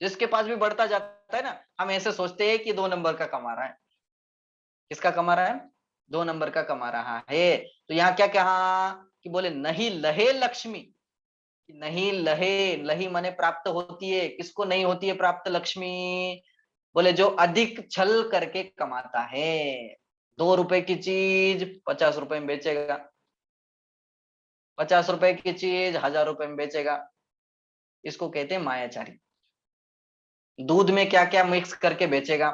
जिसके पास भी बढ़ता जाता है ना, हम ऐसे सोचते हैं कि 2 नंबर का कमा रहा है। किसका कमा रहा है? 2 नंबर का कमा रहा है। तो यहाँ क्या कहा कि बोले नहीं लहे लक्ष्मी, नहीं लहे, लही माने प्राप्त होती है, किसको नहीं होती है प्राप्त लक्ष्मी? बोले जो अधिक छल करके कमाता है। 2 रुपए की चीज 50 रुपए में बेचेगा, 50 रुपए की चीज 1000 रुपए में बेचेगा, इसको कहते हैं मायाचारी। दूध में क्या क्या मिक्स करके बेचेगा,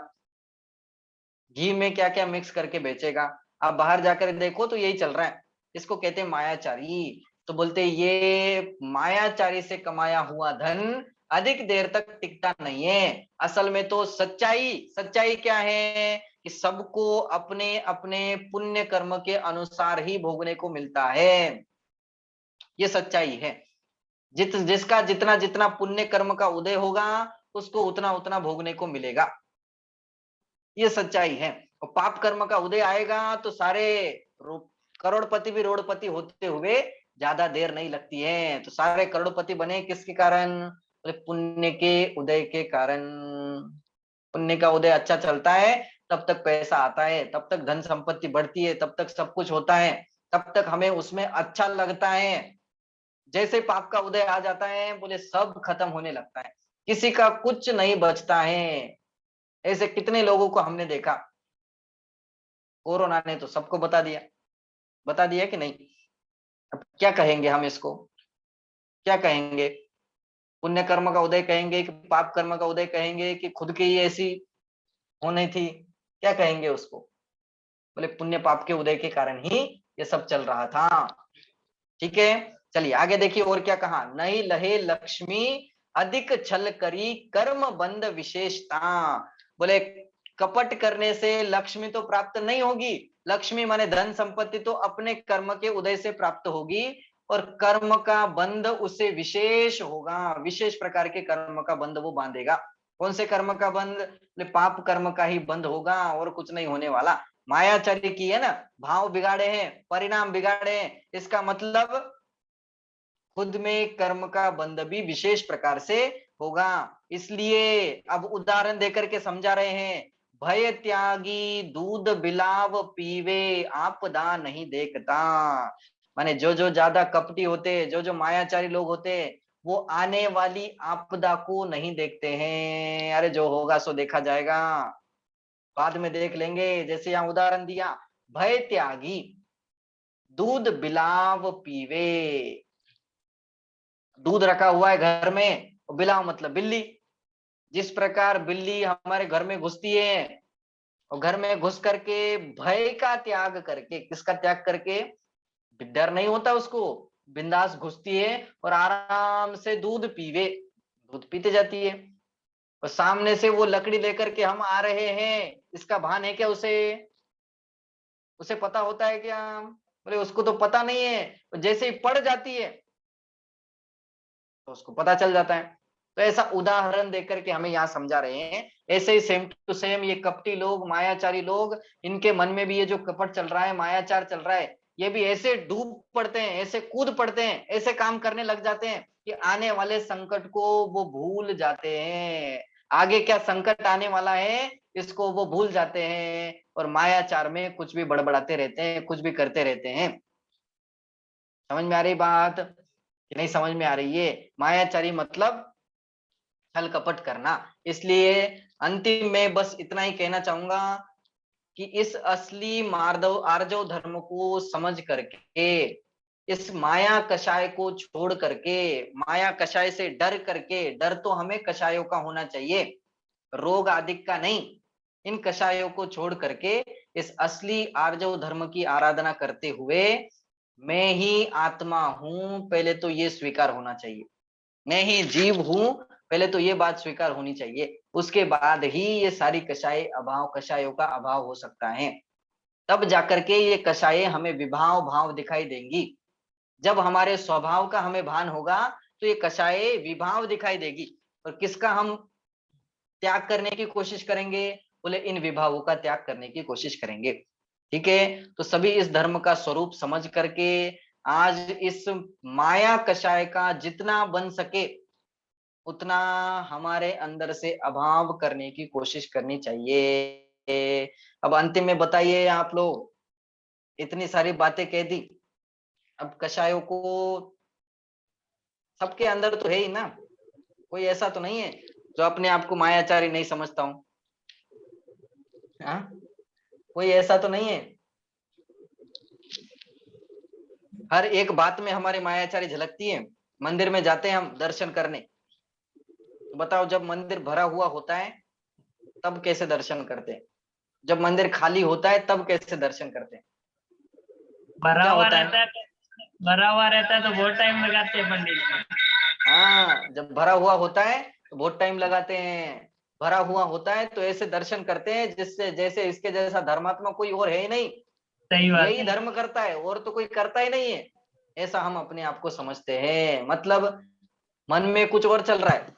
घी में क्या क्या मिक्स करके बेचेगा, आप बाहर जाकर देखो तो यही चल रहा है, इसको कहते हैं मायाचारी। तो बोलते ये मायाचारी से कमाया हुआ धन अधिक देर तक टिकता नहीं है। असल में तो सच्चाई, सच्चाई क्या है कि सबको अपने अपने पुण्य कर्म के अनुसार ही भोगने को मिलता है, ये सच्चाई है। जिसका जितना जितना पुण्य कर्म का उदय होगा उसको उतना उतना भोगने को मिलेगा, ये सच्चाई है। और पाप कर्म का उदय आएगा तो सारे करोड़पति भी रोड़पति होते हुए ज्यादा देर नहीं लगती है। तो सारे करोड़पति बने किसके कारण? पुण्य के उदय के कारण। पुण्य का उदय अच्छा चलता है तब तक पैसा आता है, तब तक धन संपत्ति बढ़ती है, तब तक सब कुछ होता है, तब तक हमें उसमें अच्छा लगता है। जैसे पाप का उदय आ जाता है बोले सब खत्म होने लगता है, किसी का कुछ नहीं बचता है। ऐसे कितने लोगों को हमने देखा, कोरोना ने तो सबको बता दिया कि नहीं? अब क्या कहेंगे हम इसको? क्या कहेंगे? पुण्य कर्म का उदय कहेंगे कि पाप कर्म का उदय कहेंगे कि खुद की ही ऐसी होनी थी? क्या कहेंगे उसको? बोले पुण्य पाप के उदय के कारण ही ये सब चल रहा था। ठीक है, चलिए आगे देखिए और क्या कहा। नहीं लहे लक्ष्मी अधिक छल करी कर्म बंध विशेषता। बोले कपट करने से लक्ष्मी तो प्राप्त नहीं होगी, लक्ष्मी माने धन संपत्ति तो अपने कर्म के उदय से प्राप्त होगी, और कर्म का बंध उसे विशेष होगा, विशेष प्रकार के कर्म का बंध वो बांधेगा। कौन से कर्म का बंध? पाप कर्म का ही बंध होगा और कुछ नहीं होने वाला। मायाचारी की है ना, भाव बिगाड़े हैं, परिणाम बिगाड़े हैं, इसका मतलब खुद में कर्म का बंध भी विशेष प्रकार से होगा। इसलिए अब उदाहरण देकर के समझा रहे हैं, भय त्यागी दूध बिलाव पीवे आपदा नहीं देखता। माने जो जो ज्यादा कपटी होते, जो जो मायाचारी लोग होते, वो आने वाली आपदा को नहीं देखते हैं। अरे जो होगा सो देखा जाएगा, बाद में देख लेंगे। जैसे यहाँ उदाहरण दिया, भय त्यागी दूध बिलाव पीवे। दूध रखा हुआ है घर में, बिलाव मतलब बिल्ली। जिस प्रकार बिल्ली हमारे घर में घुसती है और घर में घुस करके भय का त्याग करके, किसका त्याग करके, डर नहीं होता उसको, बिंदास घुसती है और आराम से दूध पीवे, दूध पीते जाती है। और सामने से वो लकड़ी लेकर के हम आ रहे हैं, इसका भान है क्या उसे? उसे पता होता है क्या? बोले उसको तो पता नहीं है। जैसे ही पड़ जाती है तो उसको पता चल जाता है। तो ऐसा उदाहरण देकर के हमें यहाँ समझा रहे हैं। ऐसे ही सेम टू सेम ये कपटी लोग, मायाचारी लोग, इनके मन में भी ये जो कपट चल रहा है, मायाचार चल रहा है, ये भी ऐसे डूब पड़ते हैं, ऐसे कूद पड़ते हैं, ऐसे काम करने लग जाते हैं कि आने वाले संकट को वो भूल जाते हैं। आगे क्या संकट आने वाला है इसको वो भूल जाते हैं और मायाचार में कुछ भी बड़बड़ाते रहते हैं, कुछ भी करते रहते हैं। समझ में आ रही बात कि नहीं समझ में आ रही है? मायाचारी मतलब छल कपट करना। इसलिए अंतिम में बस इतना ही कहना चाहूंगा कि इस असली मार्दव आर्जव धर्म को समझ करके, इस माया कषाय को छोड़ करके, माया कषाय से डर करके, डर तो हमें कषायों का होना चाहिए, रोग आदि का नहीं, इन कषायों को छोड़ करके इस असली आर्जव धर्म की आराधना करते हुए मैं ही आत्मा हूं, पहले तो ये स्वीकार होना चाहिए। मैं ही जीव हूं, पहले तो ये बात स्वीकार होनी चाहिए। उसके बाद ही ये सारी कषायों का अभाव हो सकता है। तब जाकर के ये कषायें हमें विभाव भाव दिखाई देंगी। जब हमारे स्वभाव का हमें भान होगा तो ये कषायें विभाव दिखाई देगी। और किसका हम त्याग करने की कोशिश करेंगे? बोले इन विभावों का त्याग करने की कोशिश करेंगे। ठीक है, तो सभी इस धर्म का स्वरूप समझ करके आज इस माया कषाय का जितना बन सके उतना हमारे अंदर से अभाव करने की कोशिश करनी चाहिए। अब अंतिम में बताइए, आप लोग इतनी सारी बातें कह दी, अब कषायों को सबके अंदर तो है ही ना, कोई ऐसा तो नहीं है जो अपने आप को मायाचारी नहीं समझता हूं। हाँ, कोई ऐसा तो नहीं है। हर एक बात में हमारी मायाचारी झलकती है। मंदिर में जाते हैं हम दर्शन करने, तो बताओ जब मंदिर भरा हुआ होता है तब कैसे दर्शन करते हैं? जब मंदिर खाली होता है तब कैसे दर्शन करते हैं? भरा क्या हुआ होता है? रहता है, भरा हुआ रहता है तो बहुत टाइम लगाते हैं पंडित जी। हाँ, जब भरा हुआ होता है तो बहुत टाइम लगाते हैं। भरा हुआ होता है तो ऐसे दर्शन करते हैं जिससे जैसे इसके जैसा धर्मात्मा कोई और है ही नहीं, सही बात यही है। धर्म करता है और तो कोई करता ही नहीं है। ऐसा हम अपने आप को समझते हैं। मतलब मन में कुछ और चल रहा है,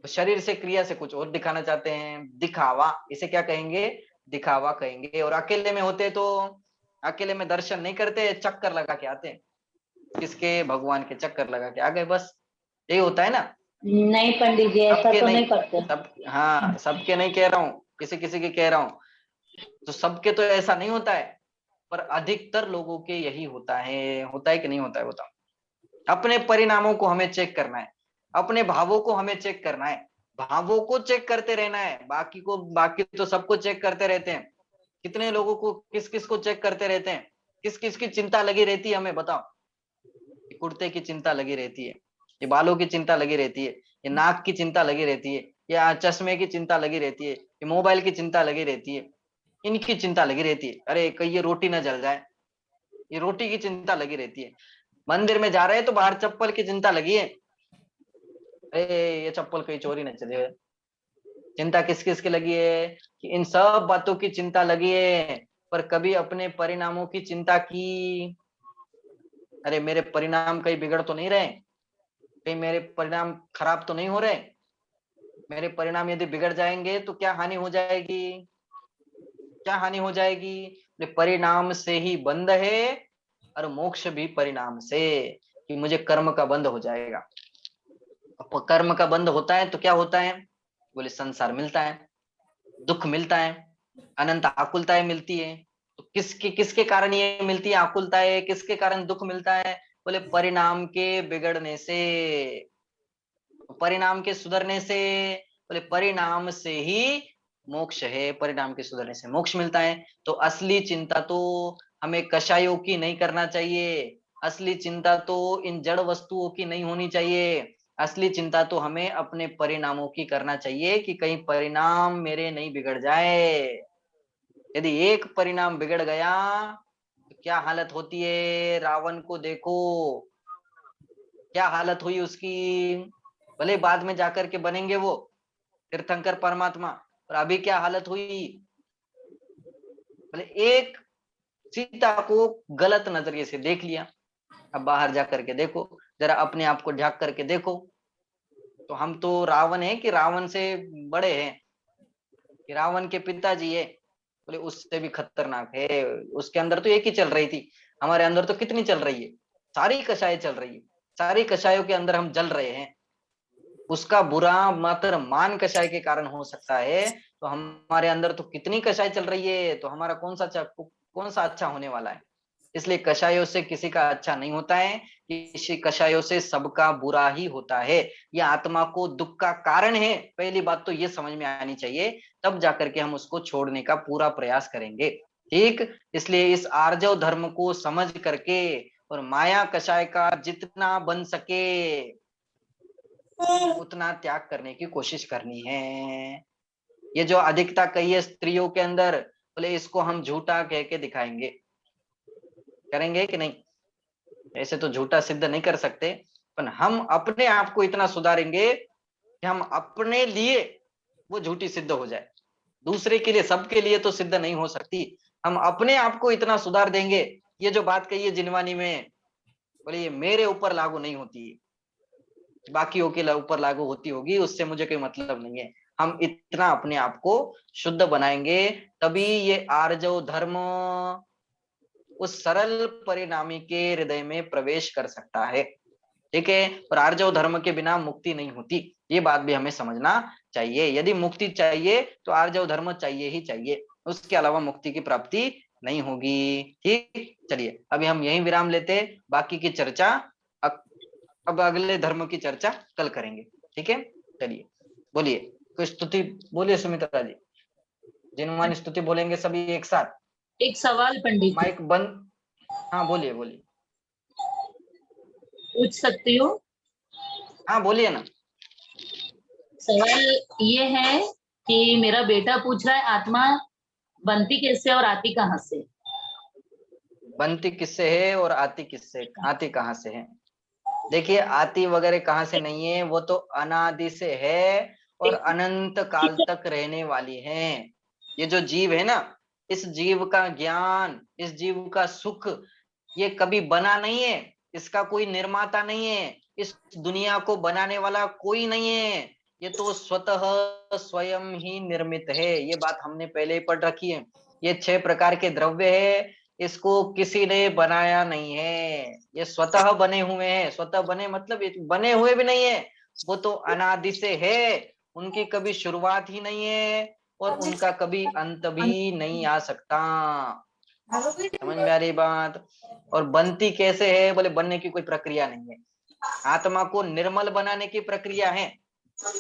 शरीर से क्रिया से कुछ और दिखाना चाहते हैं, दिखावा, इसे क्या कहेंगे? दिखावा कहेंगे। और अकेले में होते तो अकेले में दर्शन नहीं करते, चक्कर लगा के आते हैं। किसके? भगवान के चक्कर लगा के आ गए, बस यही होता है ना। नहीं पंडित जी, ऐसा सबके तो नहीं, नहीं करते। सब, हाँ सबके नहीं कह रहा हूँ, किसी किसी के कह रहा हूँ। तो सबके तो ऐसा नहीं होता है, पर अधिकतर लोगों के यही होता है कि नहीं होता है? बताओ। अपने परिणामों को हमें चेक करना है, अपने भावों को हमें चेक करना है, भावों को चेक करते रहना है। बाकी तो सबको चेक करते रहते हैं। कितने लोगों को, किस किस को चेक करते रहते हैं? किस किस की चिंता लगी रहती है हमें बताओ। कुर्ते की चिंता लगी रहती है, ये बालों की चिंता लगी रहती है, ये नाक की चिंता लगी रहती है, या चश्मे की चिंता लगी रहती है, ये मोबाइल की चिंता लगी रहती है, इनकी चिंता लगी रहती है। अरे कहीं ये रोटी ना जल जाए, ये रोटी की चिंता लगी रहती है। मंदिर में जा रहे हैं तो बाहर चप्पल की चिंता लगी है, अरे ये चप्पल कहीं चोरी न चले। चिंता किस किस की लगी है? कि इन सब बातों की चिंता लगी है, पर कभी अपने परिणामों की चिंता की? अरे मेरे परिणाम कहीं बिगड़ तो नहीं रहे, कहीं मेरे परिणाम खराब तो नहीं हो रहे? मेरे परिणाम यदि बिगड़ जाएंगे तो क्या हानि हो जाएगी? क्या हानि हो जाएगी? परिणाम से ही बंध है और मोक्ष भी परिणाम से, कि मुझे कर्म का बंध हो जाएगा। कर्म का बंध होता है तो क्या होता है? बोले संसार मिलता है, दुख मिलता है, अनंत आकुलताएं मिलती है। तो किसके कारण ये मिलती है आकुलताएं, किसके कारण दुख मिलता है? बोले परिणाम के बिगड़ने से, परिणाम के सुधरने से। बोले परिणाम से ही मोक्ष है, परिणाम के सुधरने से मोक्ष मिलता है। तो असली चिंता तो हमें कषायों की नहीं करना चाहिए, असली चिंता तो इन जड़ वस्तुओं की नहीं होनी चाहिए, असली चिंता तो हमें अपने परिणामों की करना चाहिए कि कहीं परिणाम मेरे नहीं बिगड़ जाए। यदि एक परिणाम बिगड़ गया तो क्या हालत होती है? रावण को देखो, क्या हालत हुई उसकी। भले बाद में जाकर के बनेंगे वो तीर्थंकर परमात्मा, और अभी क्या हालत हुई। भले एक सीता को गलत नजरिए से देख लिया, अब बाहर जाकर के देखो, जरा अपने आप को झांक करके देखो, तो हम तो रावण है कि रावण से बड़े हैं, कि रावण के पिताजी है, बोले उससे भी खतरनाक है। उसके अंदर तो एक ही चल रही थी, हमारे अंदर तो कितनी चल रही है, सारी कषाय चल रही है, सारी कषायों के अंदर हम जल रहे हैं। उसका बुरा मात्र मान कषाय के कारण हो सकता है, तो हमारे अंदर तो कितनी कषाय चल रही है, तो हमारा कौन सा अच्छा होने वाला है। इसलिए कषायों से किसी का अच्छा नहीं होता है, किसी कषायों से सबका बुरा ही होता है। यह आत्मा को दुख का कारण है, पहली बात तो ये समझ में आनी चाहिए, तब जाकर के हम उसको छोड़ने का पूरा प्रयास करेंगे। ठीक, इसलिए इस आर्जव धर्म को समझ करके और माया कषाय का जितना बन सके उतना त्याग करने की कोशिश करनी है। ये जो अधिकता कही है स्त्रियों के अंदर, बोले इसको हम झूठा कह के दिखाएंगे, करेंगे कि नहीं? ऐसे तो झूठा सिद्ध नहीं कर सकते, पर हम अपने आप को इतना सुधारेंगे कि हम अपने लिए वो झूठी सिद्ध हो जाए। दूसरे के लिए, सबके लिए तो सिद्ध नहीं हो सकती, हम अपने आप को इतना सुधार देंगे। ये जो बात कही है जिनवानी में, बोले ये मेरे ऊपर लागू नहीं होती, बाकियों के ऊपर लागू होती होगी, उससे मुझे कोई मतलब नहीं है। हम इतना अपने आप को शुद्ध बनाएंगे, तभी ये आर्जव धर्म उस सरल परिणामी के हृदय में प्रवेश कर सकता है। ठीक है, और आर्जव धर्म के बिना मुक्ति नहीं होती, ये बात भी हमें समझना चाहिए। यदि मुक्ति चाहिए तो आर्जव धर्म चाहिए ही चाहिए, उसके अलावा मुक्ति की प्राप्ति नहीं होगी। ठीक, चलिए अभी हम यहीं विराम लेते, बाकी की चर्चा अब अगले धर्म की चर्चा कल करेंगे। ठीक है, चलिए बोलिए, कोई स्तुति बोलिए सुमित्रा जी, जिनवानी स्तुति बोलेंगे सभी एक साथ। एक सवाल पंडित जी, माइक बंद, हाँ बोलिए बोलिए, पूछ सकती हूँ? हाँ बोलिए ना। सवाल ये है कि मेरा बेटा पूछ रहा है आत्मा बनती किससे और आती कहाँ से? बनती किससे है और आती कहाँ से है? देखिए आती वगैरह कहाँ से नहीं है, वो तो अनादि से है और अनंत काल तक रहने वाली है। ये जो जीव है ना, इस जीव का ज्ञान, इस जीव का सुख, ये कभी बना नहीं है, इसका कोई निर्माता नहीं है, इस दुनिया को बनाने वाला कोई नहीं है, ये तो स्वतः स्वयं ही निर्मित है। ये बात हमने पहले ही पढ़ रखी है। ये 6 प्रकार के द्रव्य है, इसको किसी ने बनाया नहीं है, ये स्वतः बने हुए हैं। स्वतः बने मतलब बने हुए भी नहीं है, वो तो अनादि से है, उनकी कभी शुरुआत ही नहीं है और उनका कभी अंत भी नहीं आ सकता। समझ में आ रही बात? और बनती कैसे है? बोले बनने की कोई प्रक्रिया नहीं है, आत्मा को निर्मल बनाने की प्रक्रिया है और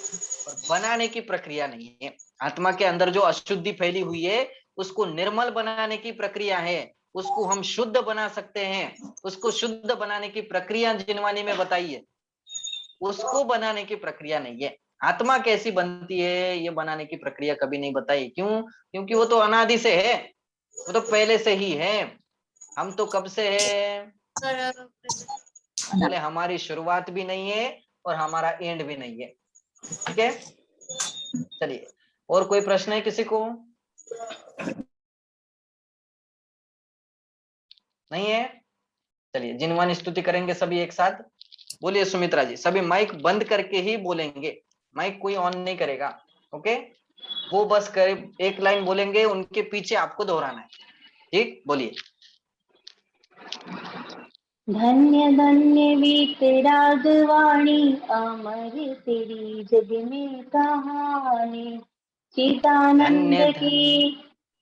बनाने की प्रक्रिया नहीं है। आत्मा के अंदर जो अशुद्धि फैली हुई है उसको निर्मल बनाने की प्रक्रिया है, उसको हम शुद्ध बना सकते हैं। उसको शुद्ध बनाने की प्रक्रिया जिनवानी में बताई है, उसको बनाने की प्रक्रिया नहीं है। आत्मा कैसी बनती है ये बनाने की प्रक्रिया कभी नहीं बताई। क्यों? क्योंकि वो तो अनादि से है, वो तो पहले से ही है। हम तो कब से है? बोले हमारी शुरुआत भी नहीं है और हमारा एंड भी नहीं है। ठीक है, चलिए और कोई प्रश्न है किसी को? नहीं है? चलिए जिनवानी स्तुति करेंगे सभी एक साथ। बोलिए सुमित्रा जी, सभी माइक बंद करके ही बोलेंगे, माइक कोई ऑन नहीं करेगा। ओके, वो बस करीब एक लाइन बोलेंगे, उनके पीछे आपको दोहराना है। ठीक, बोलिए। धन्य धन्य वीतरागवाणी अमर तेरी जग में कहानी। चिदानंद धन्य की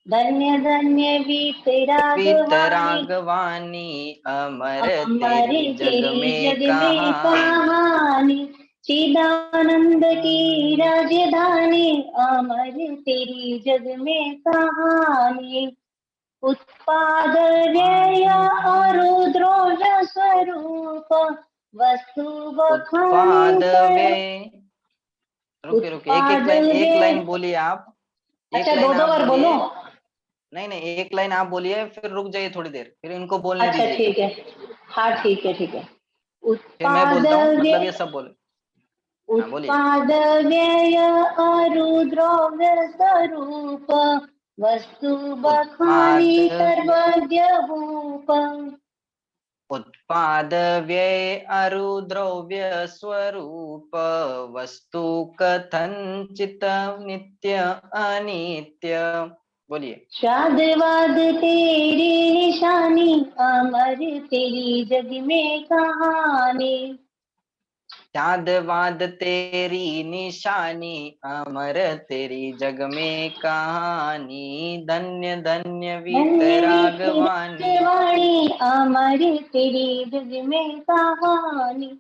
धन्य धन्य वीतरागवाणी वीतरागवानी अमर अमर तेरी जग तेरी में जग में कहानी। कहानी। चिदानंद की राजधानी अमर तेरी जग में कहानी। उत्पाद व्यय और द्रव्य स्वरूप वस्तु बखानी उत्पाद कर। व्यय, रुके रुके, उत्पाद एक व्यय, लाइन बोलिए आप, एक अच्छा लाइन दो आप बार बोलो। बोलिए। नहीं नहीं, एक लाइन आप बोलिए, फिर रुक जाइए थोड़ी देर, फिर इनको बोलने अच्छा दीजिए, ठीक है, हाँ हाँ, ठीक है ठीक है। फिर मैं उत्पाद बोलता हूँ, मतलब ये व्यय, सब बोले। हाँ बोलिए। उत्पाद व्यय और द्रव्य स्वरूप वस्तु उत्पाद बखानी सर्वज्ञ भूप। उत्पाद व्यय अरु द्रव्य स्वरूप वस्तु कथनचित नित्य अनित्य। बोलिए। शाद वाद तेरी निशानी अमर तेरी जग में कहानी। चाँद वाद तेरी निशानी अमर तेरी जग में कहानी। धन्य धन्य धन्य वीतरागवानी। वाणी अमर तेरी जग में कहानी।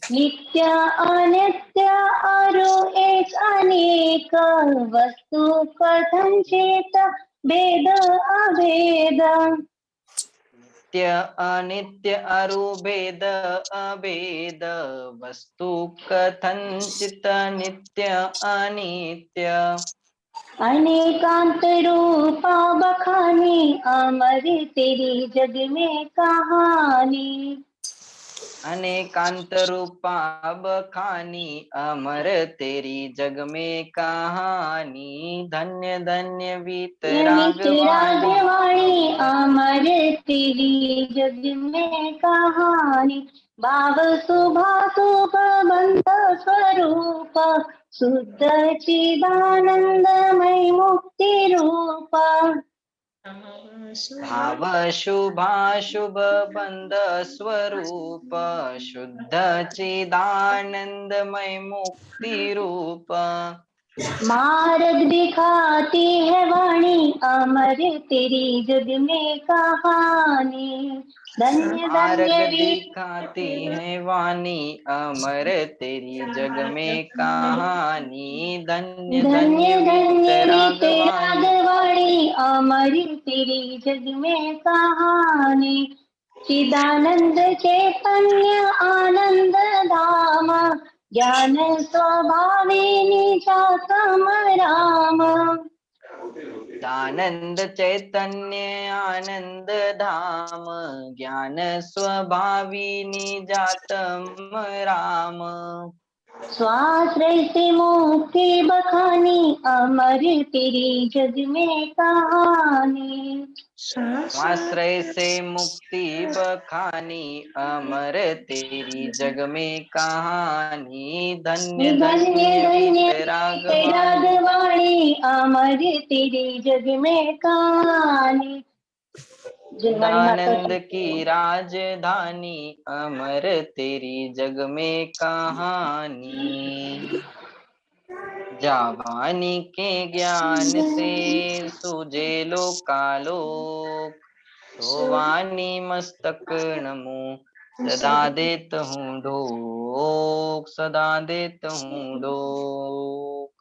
नित्य अनित्य अरु एक अनेक वस्तु कथन चेत भेद अभेद। नित्य अनित्य अरुभेद अभेद वस्तु कथनचित नित्य अनित्य। अनेकांत रूपा बखानी अमर तेरी जग में कहानी। अनेकांत रूपा बखानी अमर तेरी जग में कहानी। धन्य धन्य वीतरागवाणी। रागवाणी अमर अमर तेरी जग में कहानी। भाव शुभाशुभ बंध स्वरूप शुद्ध चिदानंदमय मुक्ति रूप। भाव शुभाशुभ बंध स्वरूप शुद्ध चिदानंदमय मुक्ति रूप। मार्ग दिखाती है वाणी अमर तेरी जग में कहानी। धन्य मार्ग धन्य दिखाती है वाणी अमर तेरी जग में कहानी। धन्य धन्य धन्य धन्य वीतरागवाणी। रागवाणी अमर तेरी जग में कहानी। चिदानंद चैतन्य आनंद धाम ज्ञान स्वभावे निजातम राम। आनंद चैतन्य आनंद धाम ज्ञान स्वभावी निजातम राम। स्वाश्रय से मुक्ति बखानी अमर तेरी जग में कहानी। आश्रय से मुक्ति बखानी अमर तेरी जग में कहानी। धन्य धन्य धन्य धन्य वीतरागवाणी। रागवाणी अमर तेरी जग में कहानी। जय वाणी माता दानंद की। की राजधानी अमर तेरी जग में कहानी। जावानी के ज्ञान से सूझे लोकालोक तो वाणी मस्तक नमो सदा देत हूँ ढोक सदा देत हूँ ढोक।